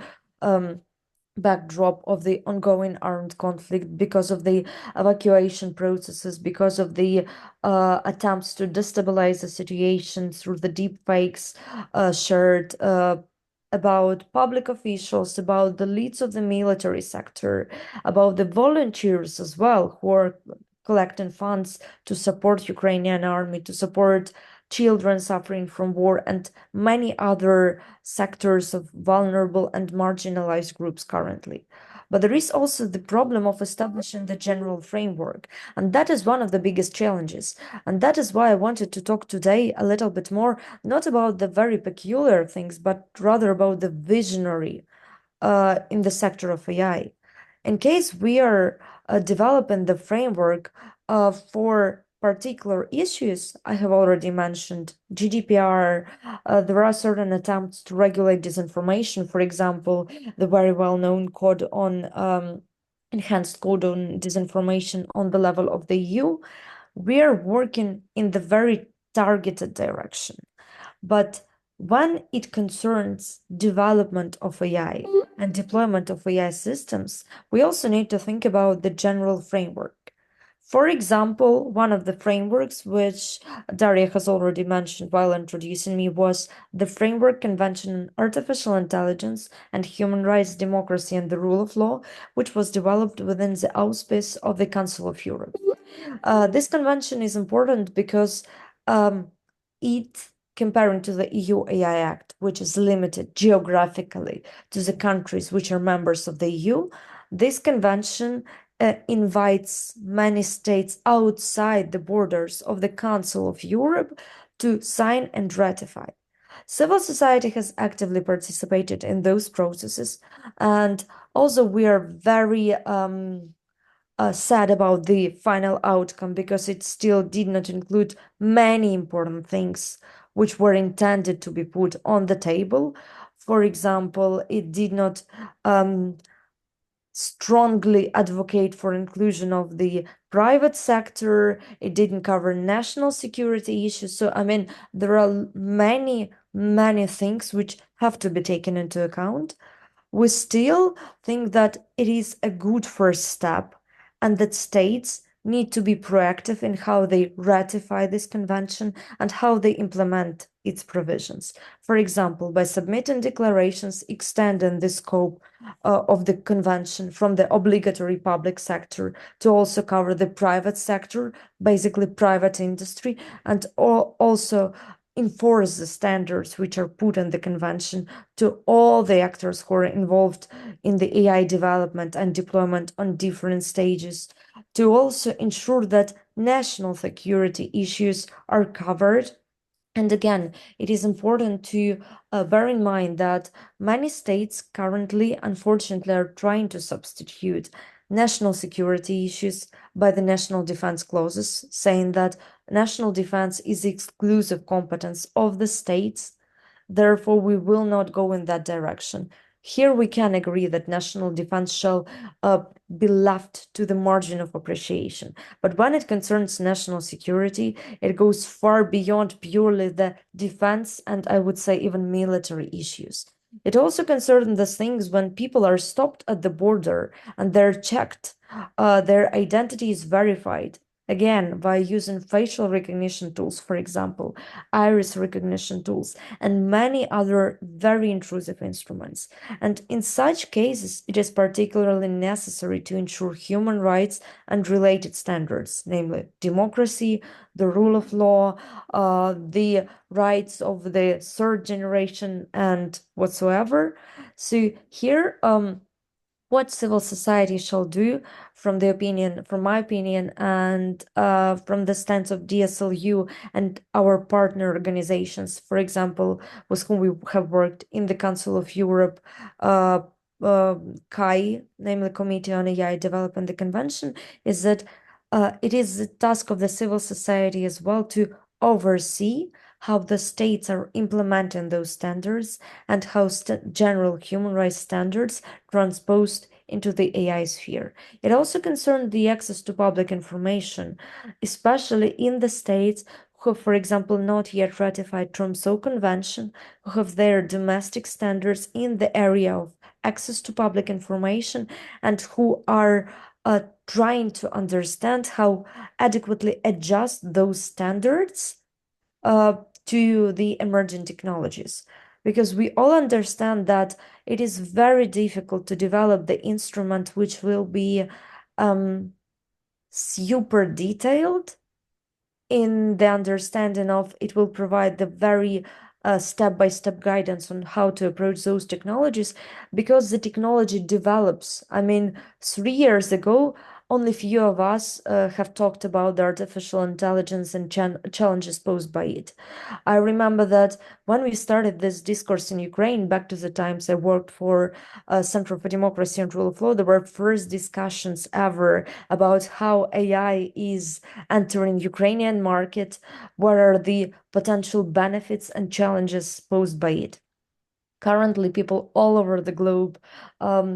backdrop of the ongoing armed conflict, because of the evacuation processes, because of the attempts to destabilize the situation through the deep fakes shared about public officials, about the leads of the military sector, about the volunteers as well who are collecting funds to support Ukrainian army, to support children suffering from war, and many other sectors of vulnerable and marginalized groups currently. But there is also the problem of establishing the general framework, and that is one of the biggest challenges. And that is why I wanted to talk today a little bit more, not about the very peculiar things, but rather about the visionary in the sector of AI. In case we are developing the framework for particular issues, I have already mentioned GDPR. There are certain attempts to regulate disinformation. For example, the very well-known code on enhanced code on disinformation on the level of the EU. We are working in the very targeted direction. But when it concerns development of AI and deployment of AI systems, we also need to think about the general framework. For example, one of the frameworks which Daria has already mentioned while introducing me was the Framework Convention on Artificial Intelligence and Human Rights, Democracy and the Rule of Law, which was developed within the auspice of the Council of Europe. This convention is important because it, comparing to the EU AI Act, which is limited geographically to the countries which are members of the EU, this convention invites many states outside the borders of the Council of Europe to sign and ratify. Civil society has actively participated in those processes, and also we are very sad about the final outcome because it still did not include many important things which were intended to be put on the table. For example, it did not strongly advocate for inclusion of the private sector. It didn't cover national security issues. So, I mean, there are many things which have to be taken into account. We still think that it is a good first step and that states need to be proactive in how they ratify this convention and how they implement its provisions. For example, by submitting declarations extending the scope of the convention from the obligatory public sector to also cover the private sector, basically private industry, and also enforce the standards which are put in the convention to all the actors who are involved in the AI development and deployment on different stages, to also ensure that national security issues are covered. And again, it is important to bear in mind that many states currently, unfortunately, are trying to substitute national security issues by the national defense clauses, saying that national defense is the exclusive competence of the states. Therefore, we will not go in that direction. Here we can agree that national defense shall be left to the margin of appreciation. But when it concerns national security, it goes far beyond purely the defense and I would say even military issues. It also concerns the things when people are stopped at the border and they're checked, their identity is verified. again, by using facial recognition tools, for example, iris recognition tools, and many other very intrusive instruments. And in such cases, it is particularly necessary to ensure human rights and related standards, namely democracy, the rule of law, the rights of the third generation, and whatsoever. So here, what civil society shall do, from my opinion, and from the stance of DSLU and our partner organizations, for example, with whom we have worked in the Council of Europe, CAI, namely Committee on AI Development, the Convention, is that it is the task of the civil society as well to oversee how the states are implementing those standards and how general human rights standards transposed into the AI sphere. It also concerned the access to public information, especially in the states who, for example, not yet ratified Tromsø Convention, who have their domestic standards in the area of access to public information, and who are trying to understand how adequately adjust those standards to the emerging technologies. Because we all understand that it is very difficult to develop the instrument which will be super detailed in the understanding of it will provide the very step-by-step guidance on how to approach those technologies, because the technology develops. I mean, 3 years ago, only few of us have talked about the artificial intelligence and challenges posed by it. I remember that when we started this discourse in Ukraine, back to the times I worked for Center for Democracy and Rule of Law, there were first discussions ever about how AI is entering Ukrainian market, what are the potential benefits and challenges posed by it. Currently, people all over the globe,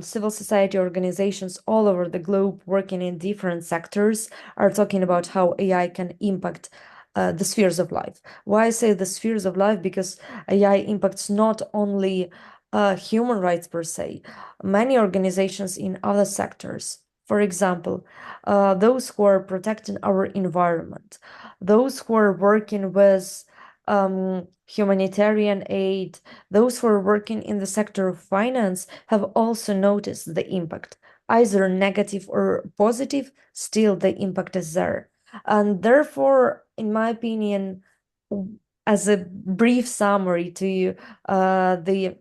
civil society organizations all over the globe working in different sectors are talking about how AI can impact the spheres of life. Why I say the spheres of life? Because AI impacts not only human rights per se, many organizations in other sectors. For example, those who are protecting our environment, those who are working with humanitarian aid, those who are working in the sector of finance have also noticed the impact, either negative or positive, still the impact is there. And therefore, in my opinion, as a brief summary to the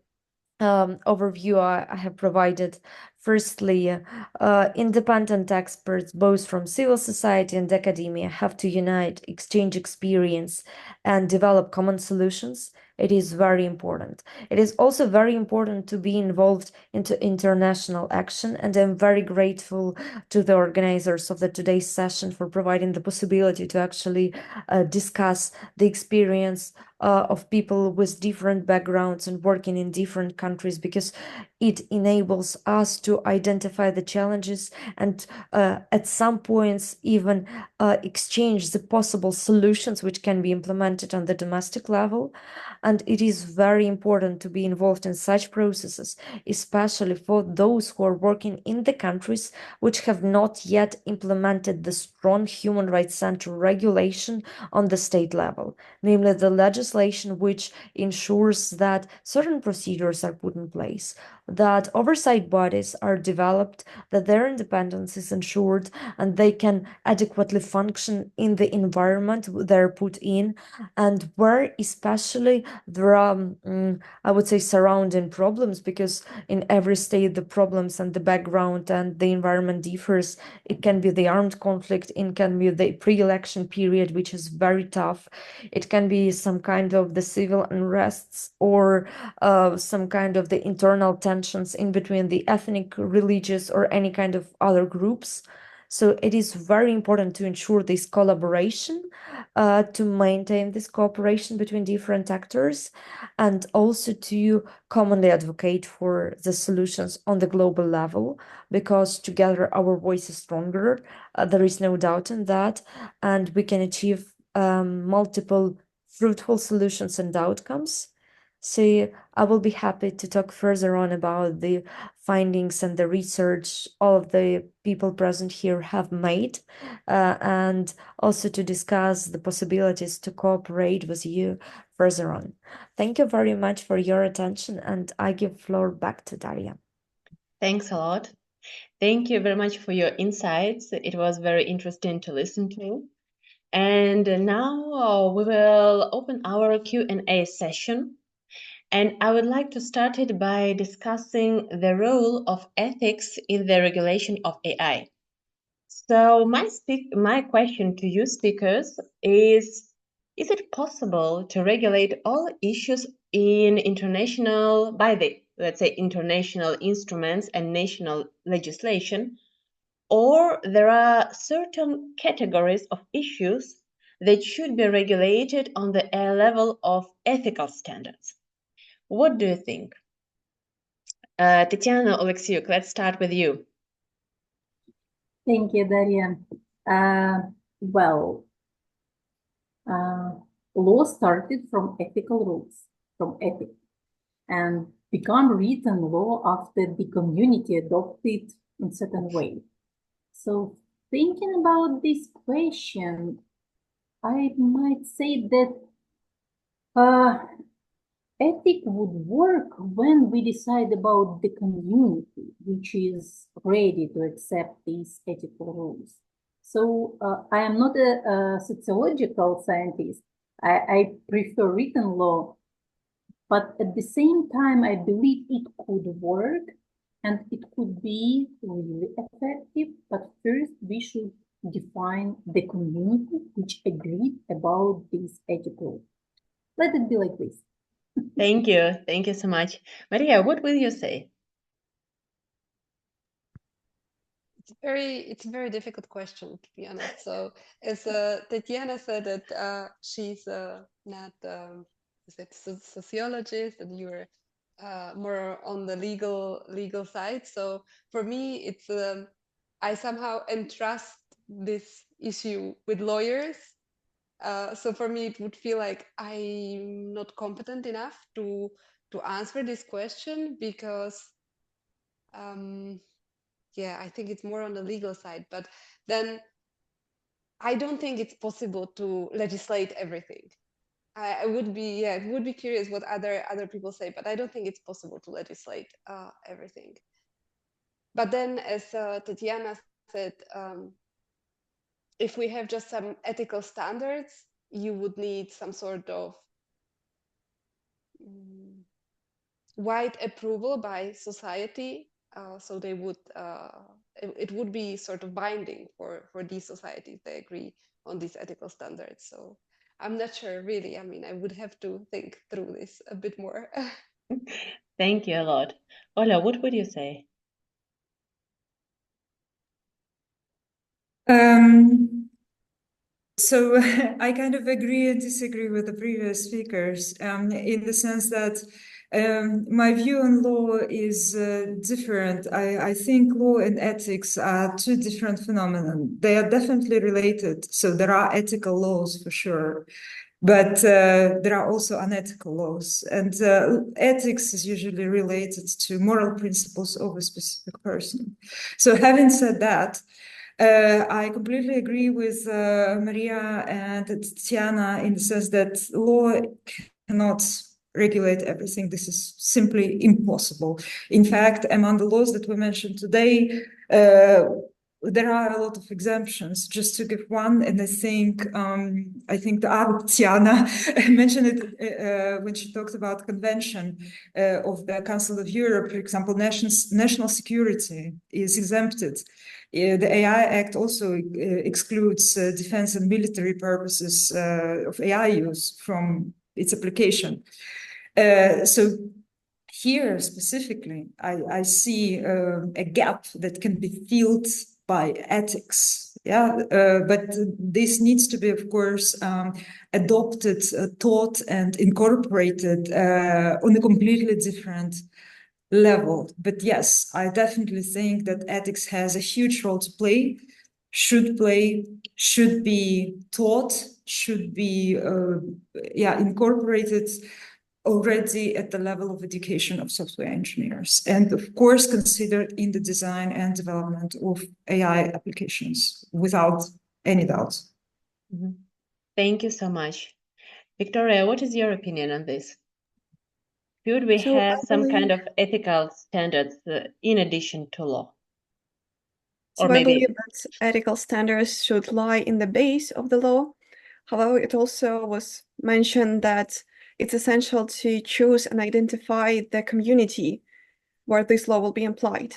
overview I have provided, firstly, independent experts, both from civil society and academia, have to unite, exchange experience, and develop common solutions. It is very important. It is also very important to be involved into international action, and I'm very grateful to the organizers of today's session for providing the possibility to actually discuss the experience of people with different backgrounds and working in different countries, because it enables us to identify the challenges and at some points even exchange the possible solutions which can be implemented on the domestic level. And it is very important to be involved in such processes, especially for those who are working in the countries which have not yet implemented the strong human rights center regulation on the state level, namely the legislation which ensures that certain procedures are put in place, that oversight bodies are developed, that their independence is ensured, and they can adequately function in the environment they're put in, and where especially there are, I would say, surrounding problems, because in every state the problems and the background and the environment differs. It can be the armed conflict, it can be the pre-election period, which is very tough. It can be some kind of the civil unrests, or some kind of the internal tensions in between the ethnic, religious, or any kind of other groups. So it is very important to ensure this collaboration, to maintain this cooperation between different actors, and also to commonly advocate for the solutions on the global level, because together our voice is stronger. There is no doubt in that, and we can achieve multiple fruitful solutions and outcomes. So I will be happy to talk further on about the findings and the research all of the people present here have made, and also to discuss the possibilities to cooperate with you further on. Thank you very much for your attention, and I give floor back to Daria. Thanks a lot. Thank you very much for your insights. It was very interesting to listen to. And now we will open our Q&A session. And I would like to start it by discussing the role of ethics in the regulation of AI. So my question to you speakers is it possible to regulate all issues in international, by the, let's say, international instruments and national legislation, or there are certain categories of issues that should be regulated on the level of ethical standards? What do you think? Tatiana, Oleksiuk, let's start with you. Thank you, Daria. Law started from ethical rules, from ethics, and become written law after the community adopted in certain way. So thinking about this question, I might say that ethic would work when we decide about the community, which is ready to accept these ethical rules. So I am not a sociological scientist. I prefer written law, but at the same time, I believe it could work and it could be really effective. But first, we should define the community which agreed about these ethical. Let it be like this. Thank you. Thank you so much. Maria, what will you say? It's a very difficult question, to be honest. So as Tatiana said that she's not sociologist, and you're more on the legal side. So for me, it's I somehow entrust this issue with lawyers. So for me, it would feel like I'm not competent enough to answer this question, because yeah, I think it's more on the legal side. But then I don't think it's possible to legislate everything. I would be, yeah, it would be curious what other people say, but I don't think it's possible to legislate everything. But then, as Tatiana said, if we have just some ethical standards, you would need some sort of wide approval by society. So they would, it would be sort of binding for these societies. They agree on these ethical standards. So I'm not sure, really. I mean, I would have to think through this a bit more. Thank you a lot. Ola, what would you say? So I kind of agree and disagree with the previous speakers in the sense that my view on law is different. I think law and ethics are two different phenomena. They are definitely related. So there are ethical laws for sure, but there are also unethical laws. And ethics is usually related to moral principles of a specific person. So having said that, I completely agree with Maria and Tatiana in the sense that law cannot regulate everything. This is simply impossible. In fact, among the laws that we mentioned today, there are a lot of exemptions. Just to give one, and I think the other Tatiana mentioned it when she talked about convention of the Council of Europe. For example, national security is exempted. The AI Act also excludes defense and military purposes of AI use from its application. So here specifically, I see a gap that can be filled by ethics. Yeah, but this needs to be, of course, adopted, taught, and incorporated on a completely different level. But yes, I definitely think that ethics has a huge role to play, should be taught, should be incorporated already at the level of education of software engineers, and of course considered in the design and development of AI applications without any doubt. Mhm. Thank you so much. Victoria, what is your opinion on this? Should we So have I some kind believe, of ethical standards in addition to law? Or so I believe maybe, that ethical standards should lie in the base of the law. However, it also was mentioned that it's essential to choose and identify the community where this law will be applied.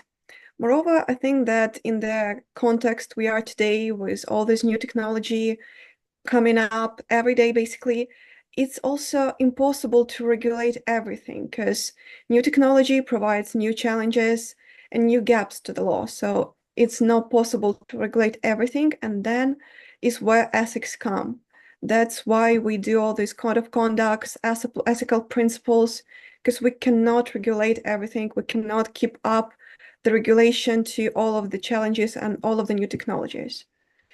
Moreover, I think that in the context we are today with all this new technology coming up every day, basically, it's also impossible to regulate everything because new technology provides new challenges and new gaps to the law. So it's not possible to regulate everything, and then is where ethics come. That's why we do all these code of conducts, ethical principles, because we cannot regulate everything. We cannot keep up the regulation to all of the challenges and all of the new technologies.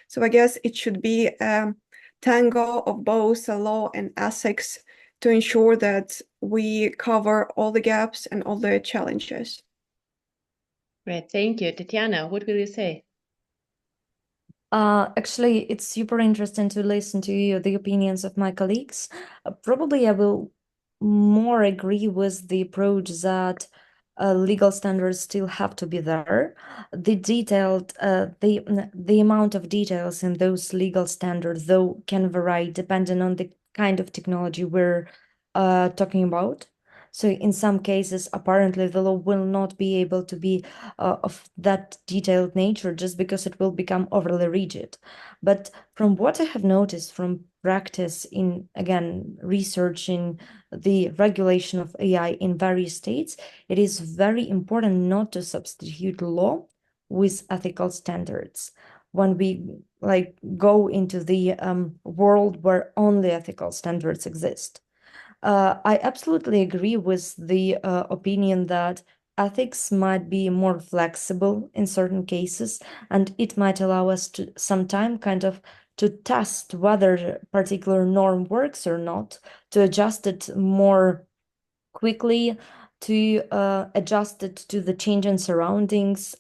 So I guess it should be a tango of both law and ethics to ensure that we cover all the gaps and all the challenges. great, thank you. Tatiana, what will you say? Actually, it's super interesting to listen to the opinions of my colleagues. Probably I will more agree with the approach that legal standards still have to be there. The amount of details in those legal standards, though, can vary depending on the kind of technology we're talking about. So in some cases, apparently the law will not be able to be of that detailed nature just because it will become overly rigid. But from what I have noticed from practice in, again, researching the regulation of AI in various states, it is very important not to substitute law with ethical standards. When we go into the world where only ethical standards exist. I absolutely agree with the opinion that ethics might be more flexible in certain cases, and it might allow us to sometime kind of to test whether a particular norm works or not, to adjust it more quickly, to adjust it to the changing surroundings,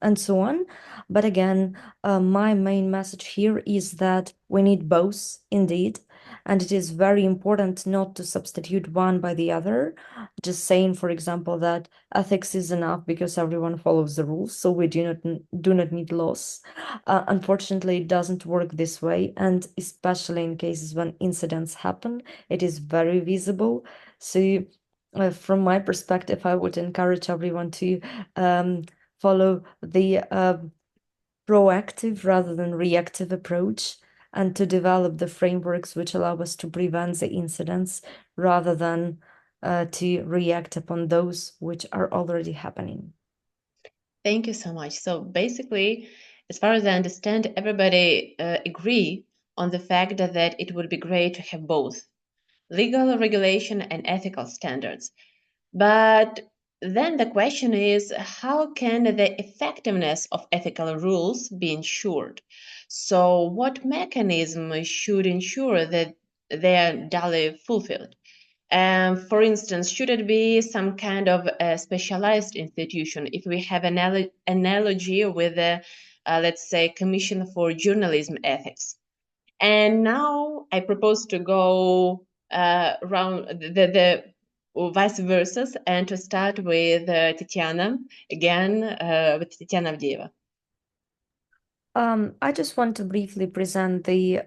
and so on. But again, my main message here is that we need both indeed, and it is very important not to substitute one by the other. Just saying, for example, that ethics is enough because everyone follows the rules, so we do not need laws. Unfortunately, it doesn't work this way, and especially in cases when incidents happen, it is very visible. So from my perspective, I would encourage everyone to follow the proactive rather than reactive approach, and to develop the frameworks which allow us to prevent the incidents rather than to react upon those which are already happening. Thank you so much. So basically, as far as I understand, everybody agree on the fact that it would be great to have both legal regulation and ethical standards. But then the question is, how can the effectiveness of ethical rules be ensured? So what mechanism should ensure that they are duly fulfilled? For instance, should it be some kind of a specialized institution? If we have an analogy with let's say, Commission for Journalism Ethics. And now I propose to go around the vice versa, and to start with Tatiana, again, with Tatiana Avdeeva. I just want to briefly present the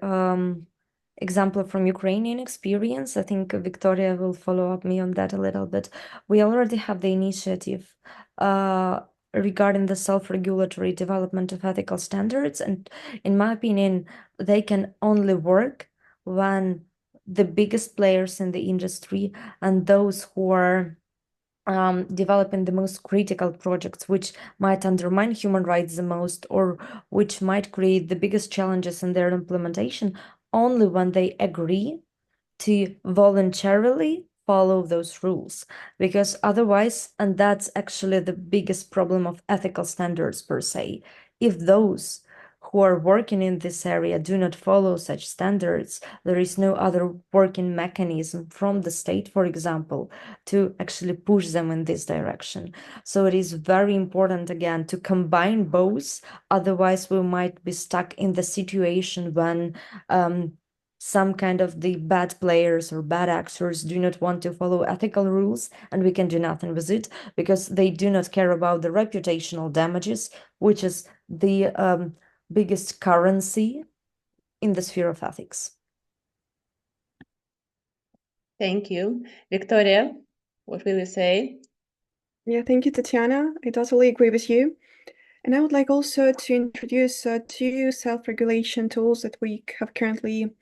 example from Ukrainian experience. I think Victoria will follow up me on that a little bit. We already have the initiative regarding the self-regulatory development of ethical standards, and in my opinion, they can only work when the biggest players in the industry and those who are developing the most critical projects, which might undermine human rights the most, or which might create the biggest challenges in their implementation, only when they agree to voluntarily follow those rules. Because otherwise, and that's actually the biggest problem of ethical standards per se, if those who are working in this area do not follow such standards, there is no other working mechanism from the state, for example, to actually push them in this direction. So it is very important, again, to combine both. Otherwise, we might be stuck in the situation when some kind of the bad players or bad actors do not want to follow ethical rules, and we can do nothing with it because they do not care about the reputational damages, which is the biggest currency in the sphere of ethics. Thank you. Victoria, what will you say? Yeah, thank you, Tatiana. I totally agree with you. And I would like also to introduce two self-regulation tools that we have currently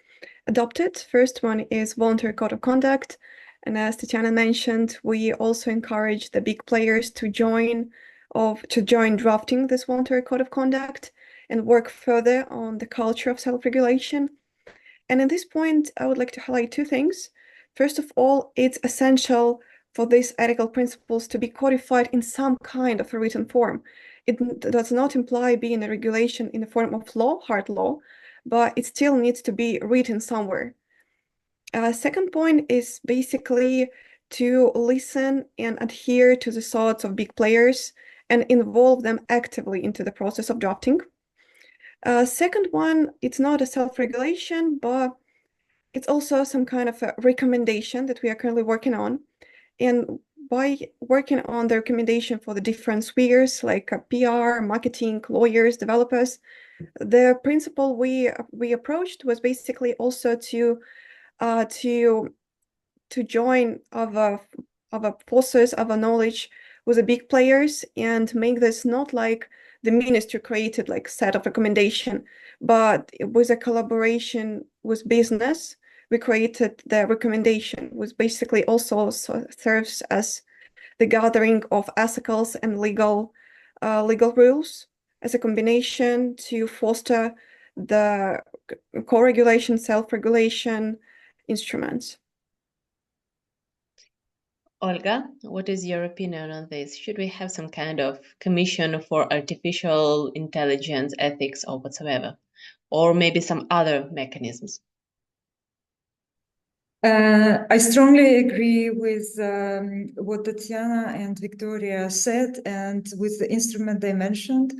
adopted. First one is voluntary code of conduct. And as Tatiana mentioned, we also encourage the big players to join drafting this voluntary code of conduct and work further on the culture of self-regulation. And at this point, I would like to highlight two things. First of all, it's essential for these ethical principles to be codified in some kind of a written form. It does not imply being a regulation in the form of law, hard law, but it still needs to be written somewhere. Second point is basically to listen and adhere to the thoughts of big players and involve them actively into the process of drafting. Second one, it's not a self-regulation, but it's also some kind of a recommendation that we are currently working on. And by working on the recommendation for the different spheres like PR, marketing, lawyers, developers, the principle we approached was basically also to join our forces, our knowledge with the big players and make this not like the ministry created like set of recommendation, but with a collaboration with business, we created the recommendation, which basically also serves as the gathering of ethicals and legal rules as a combination to foster the co-regulation, self-regulation instruments. Olga, what is your opinion on this? Should we have some kind of commission for artificial intelligence ethics or whatsoever? Or maybe some other mechanisms? I strongly agree with what Tatiana and Victoria said and with the instrument they mentioned.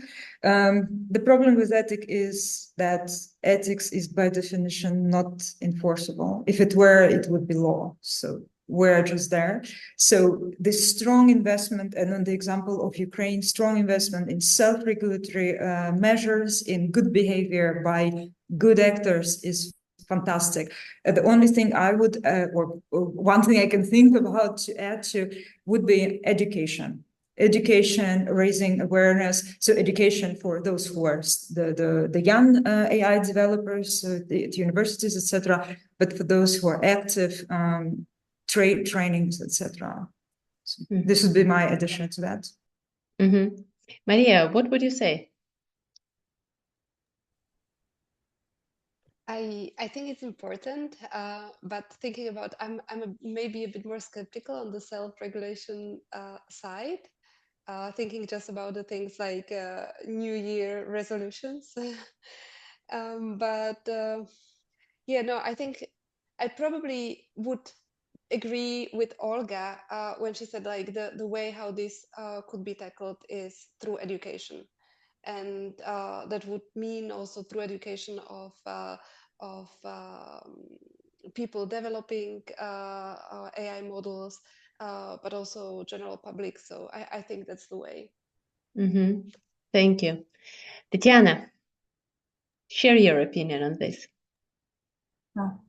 The problem with ethics is that ethics is by definition not enforceable. If it were, it would be law. So we're just there. So this strong investment, and on the example of Ukraine, strong investment in self-regulatory measures, in good behavior by good actors is fantastic. The only thing I would, or one thing I can think about to add to would be education. Education, raising awareness. So education for those who are the young AI developers at universities, etc. But for those who are active, trainings, etc. So this would be my addition to that. Mm-hmm. Maria, what would you say? I think it's important, but thinking about, I'm maybe a bit more skeptical on the self-regulation side, thinking just about the things like New Year resolutions. Yeah, no, I think I probably would agree with Olga when she said like the way how this could be tackled is through education, and that would mean also through education of people developing AI models, but also general public. So I think that's the way. Mm-hmm. Thank you. Tatiana, share your opinion on this.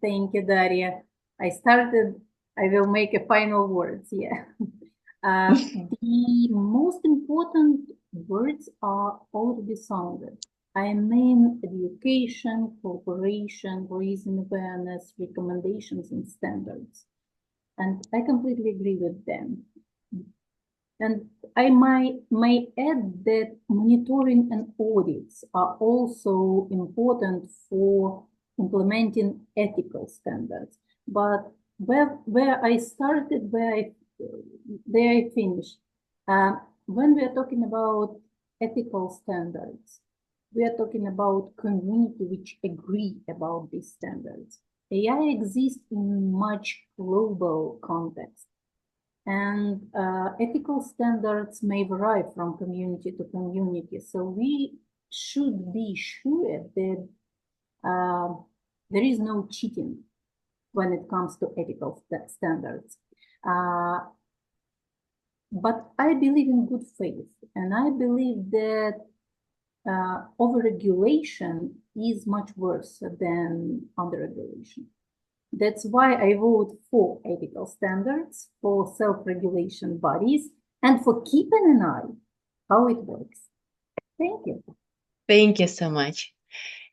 Thank you, Daria. I will make a final words, yeah. The most important words are already sounded. I mean education, cooperation, raising awareness, recommendations, and standards. And I completely agree with them. And I may add that monitoring and audits are also important for implementing ethical standards. But where I started, where I finished, when we are talking about ethical standards, We are talking about community which agree about these standards. AI exists in much global context, and ethical standards may vary from community to community. So we should be sure that there is no cheating when it comes to ethical standards. But I believe in good faith, and I believe that overregulation is much worse than underregulation. That's why I vote for ethical standards, for self-regulation bodies, and for keeping an eye how it works. Thank you. Thank you so much.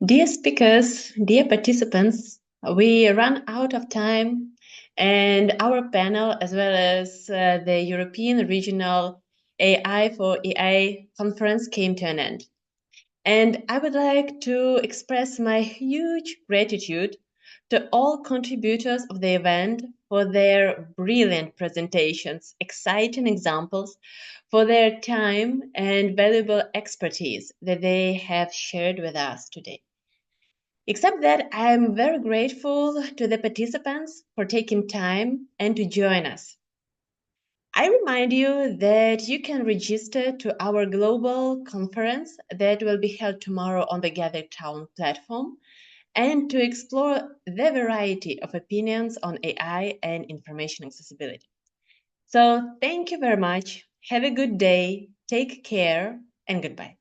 Dear speakers, dear participants, we run out of time, and our panel, as well as the European Regional AI for AI conference, came to an end. And I would like to express my huge gratitude to all contributors of the event for their brilliant presentations, exciting examples, for their time and valuable expertise that they have shared with us today. Except that I am very grateful to the participants for taking time and to join us. I remind you that you can register to our global conference that will be held tomorrow on the Gather Town platform and to explore the variety of opinions on AI and information accessibility. So thank you very much. Have a good day. Take care and goodbye.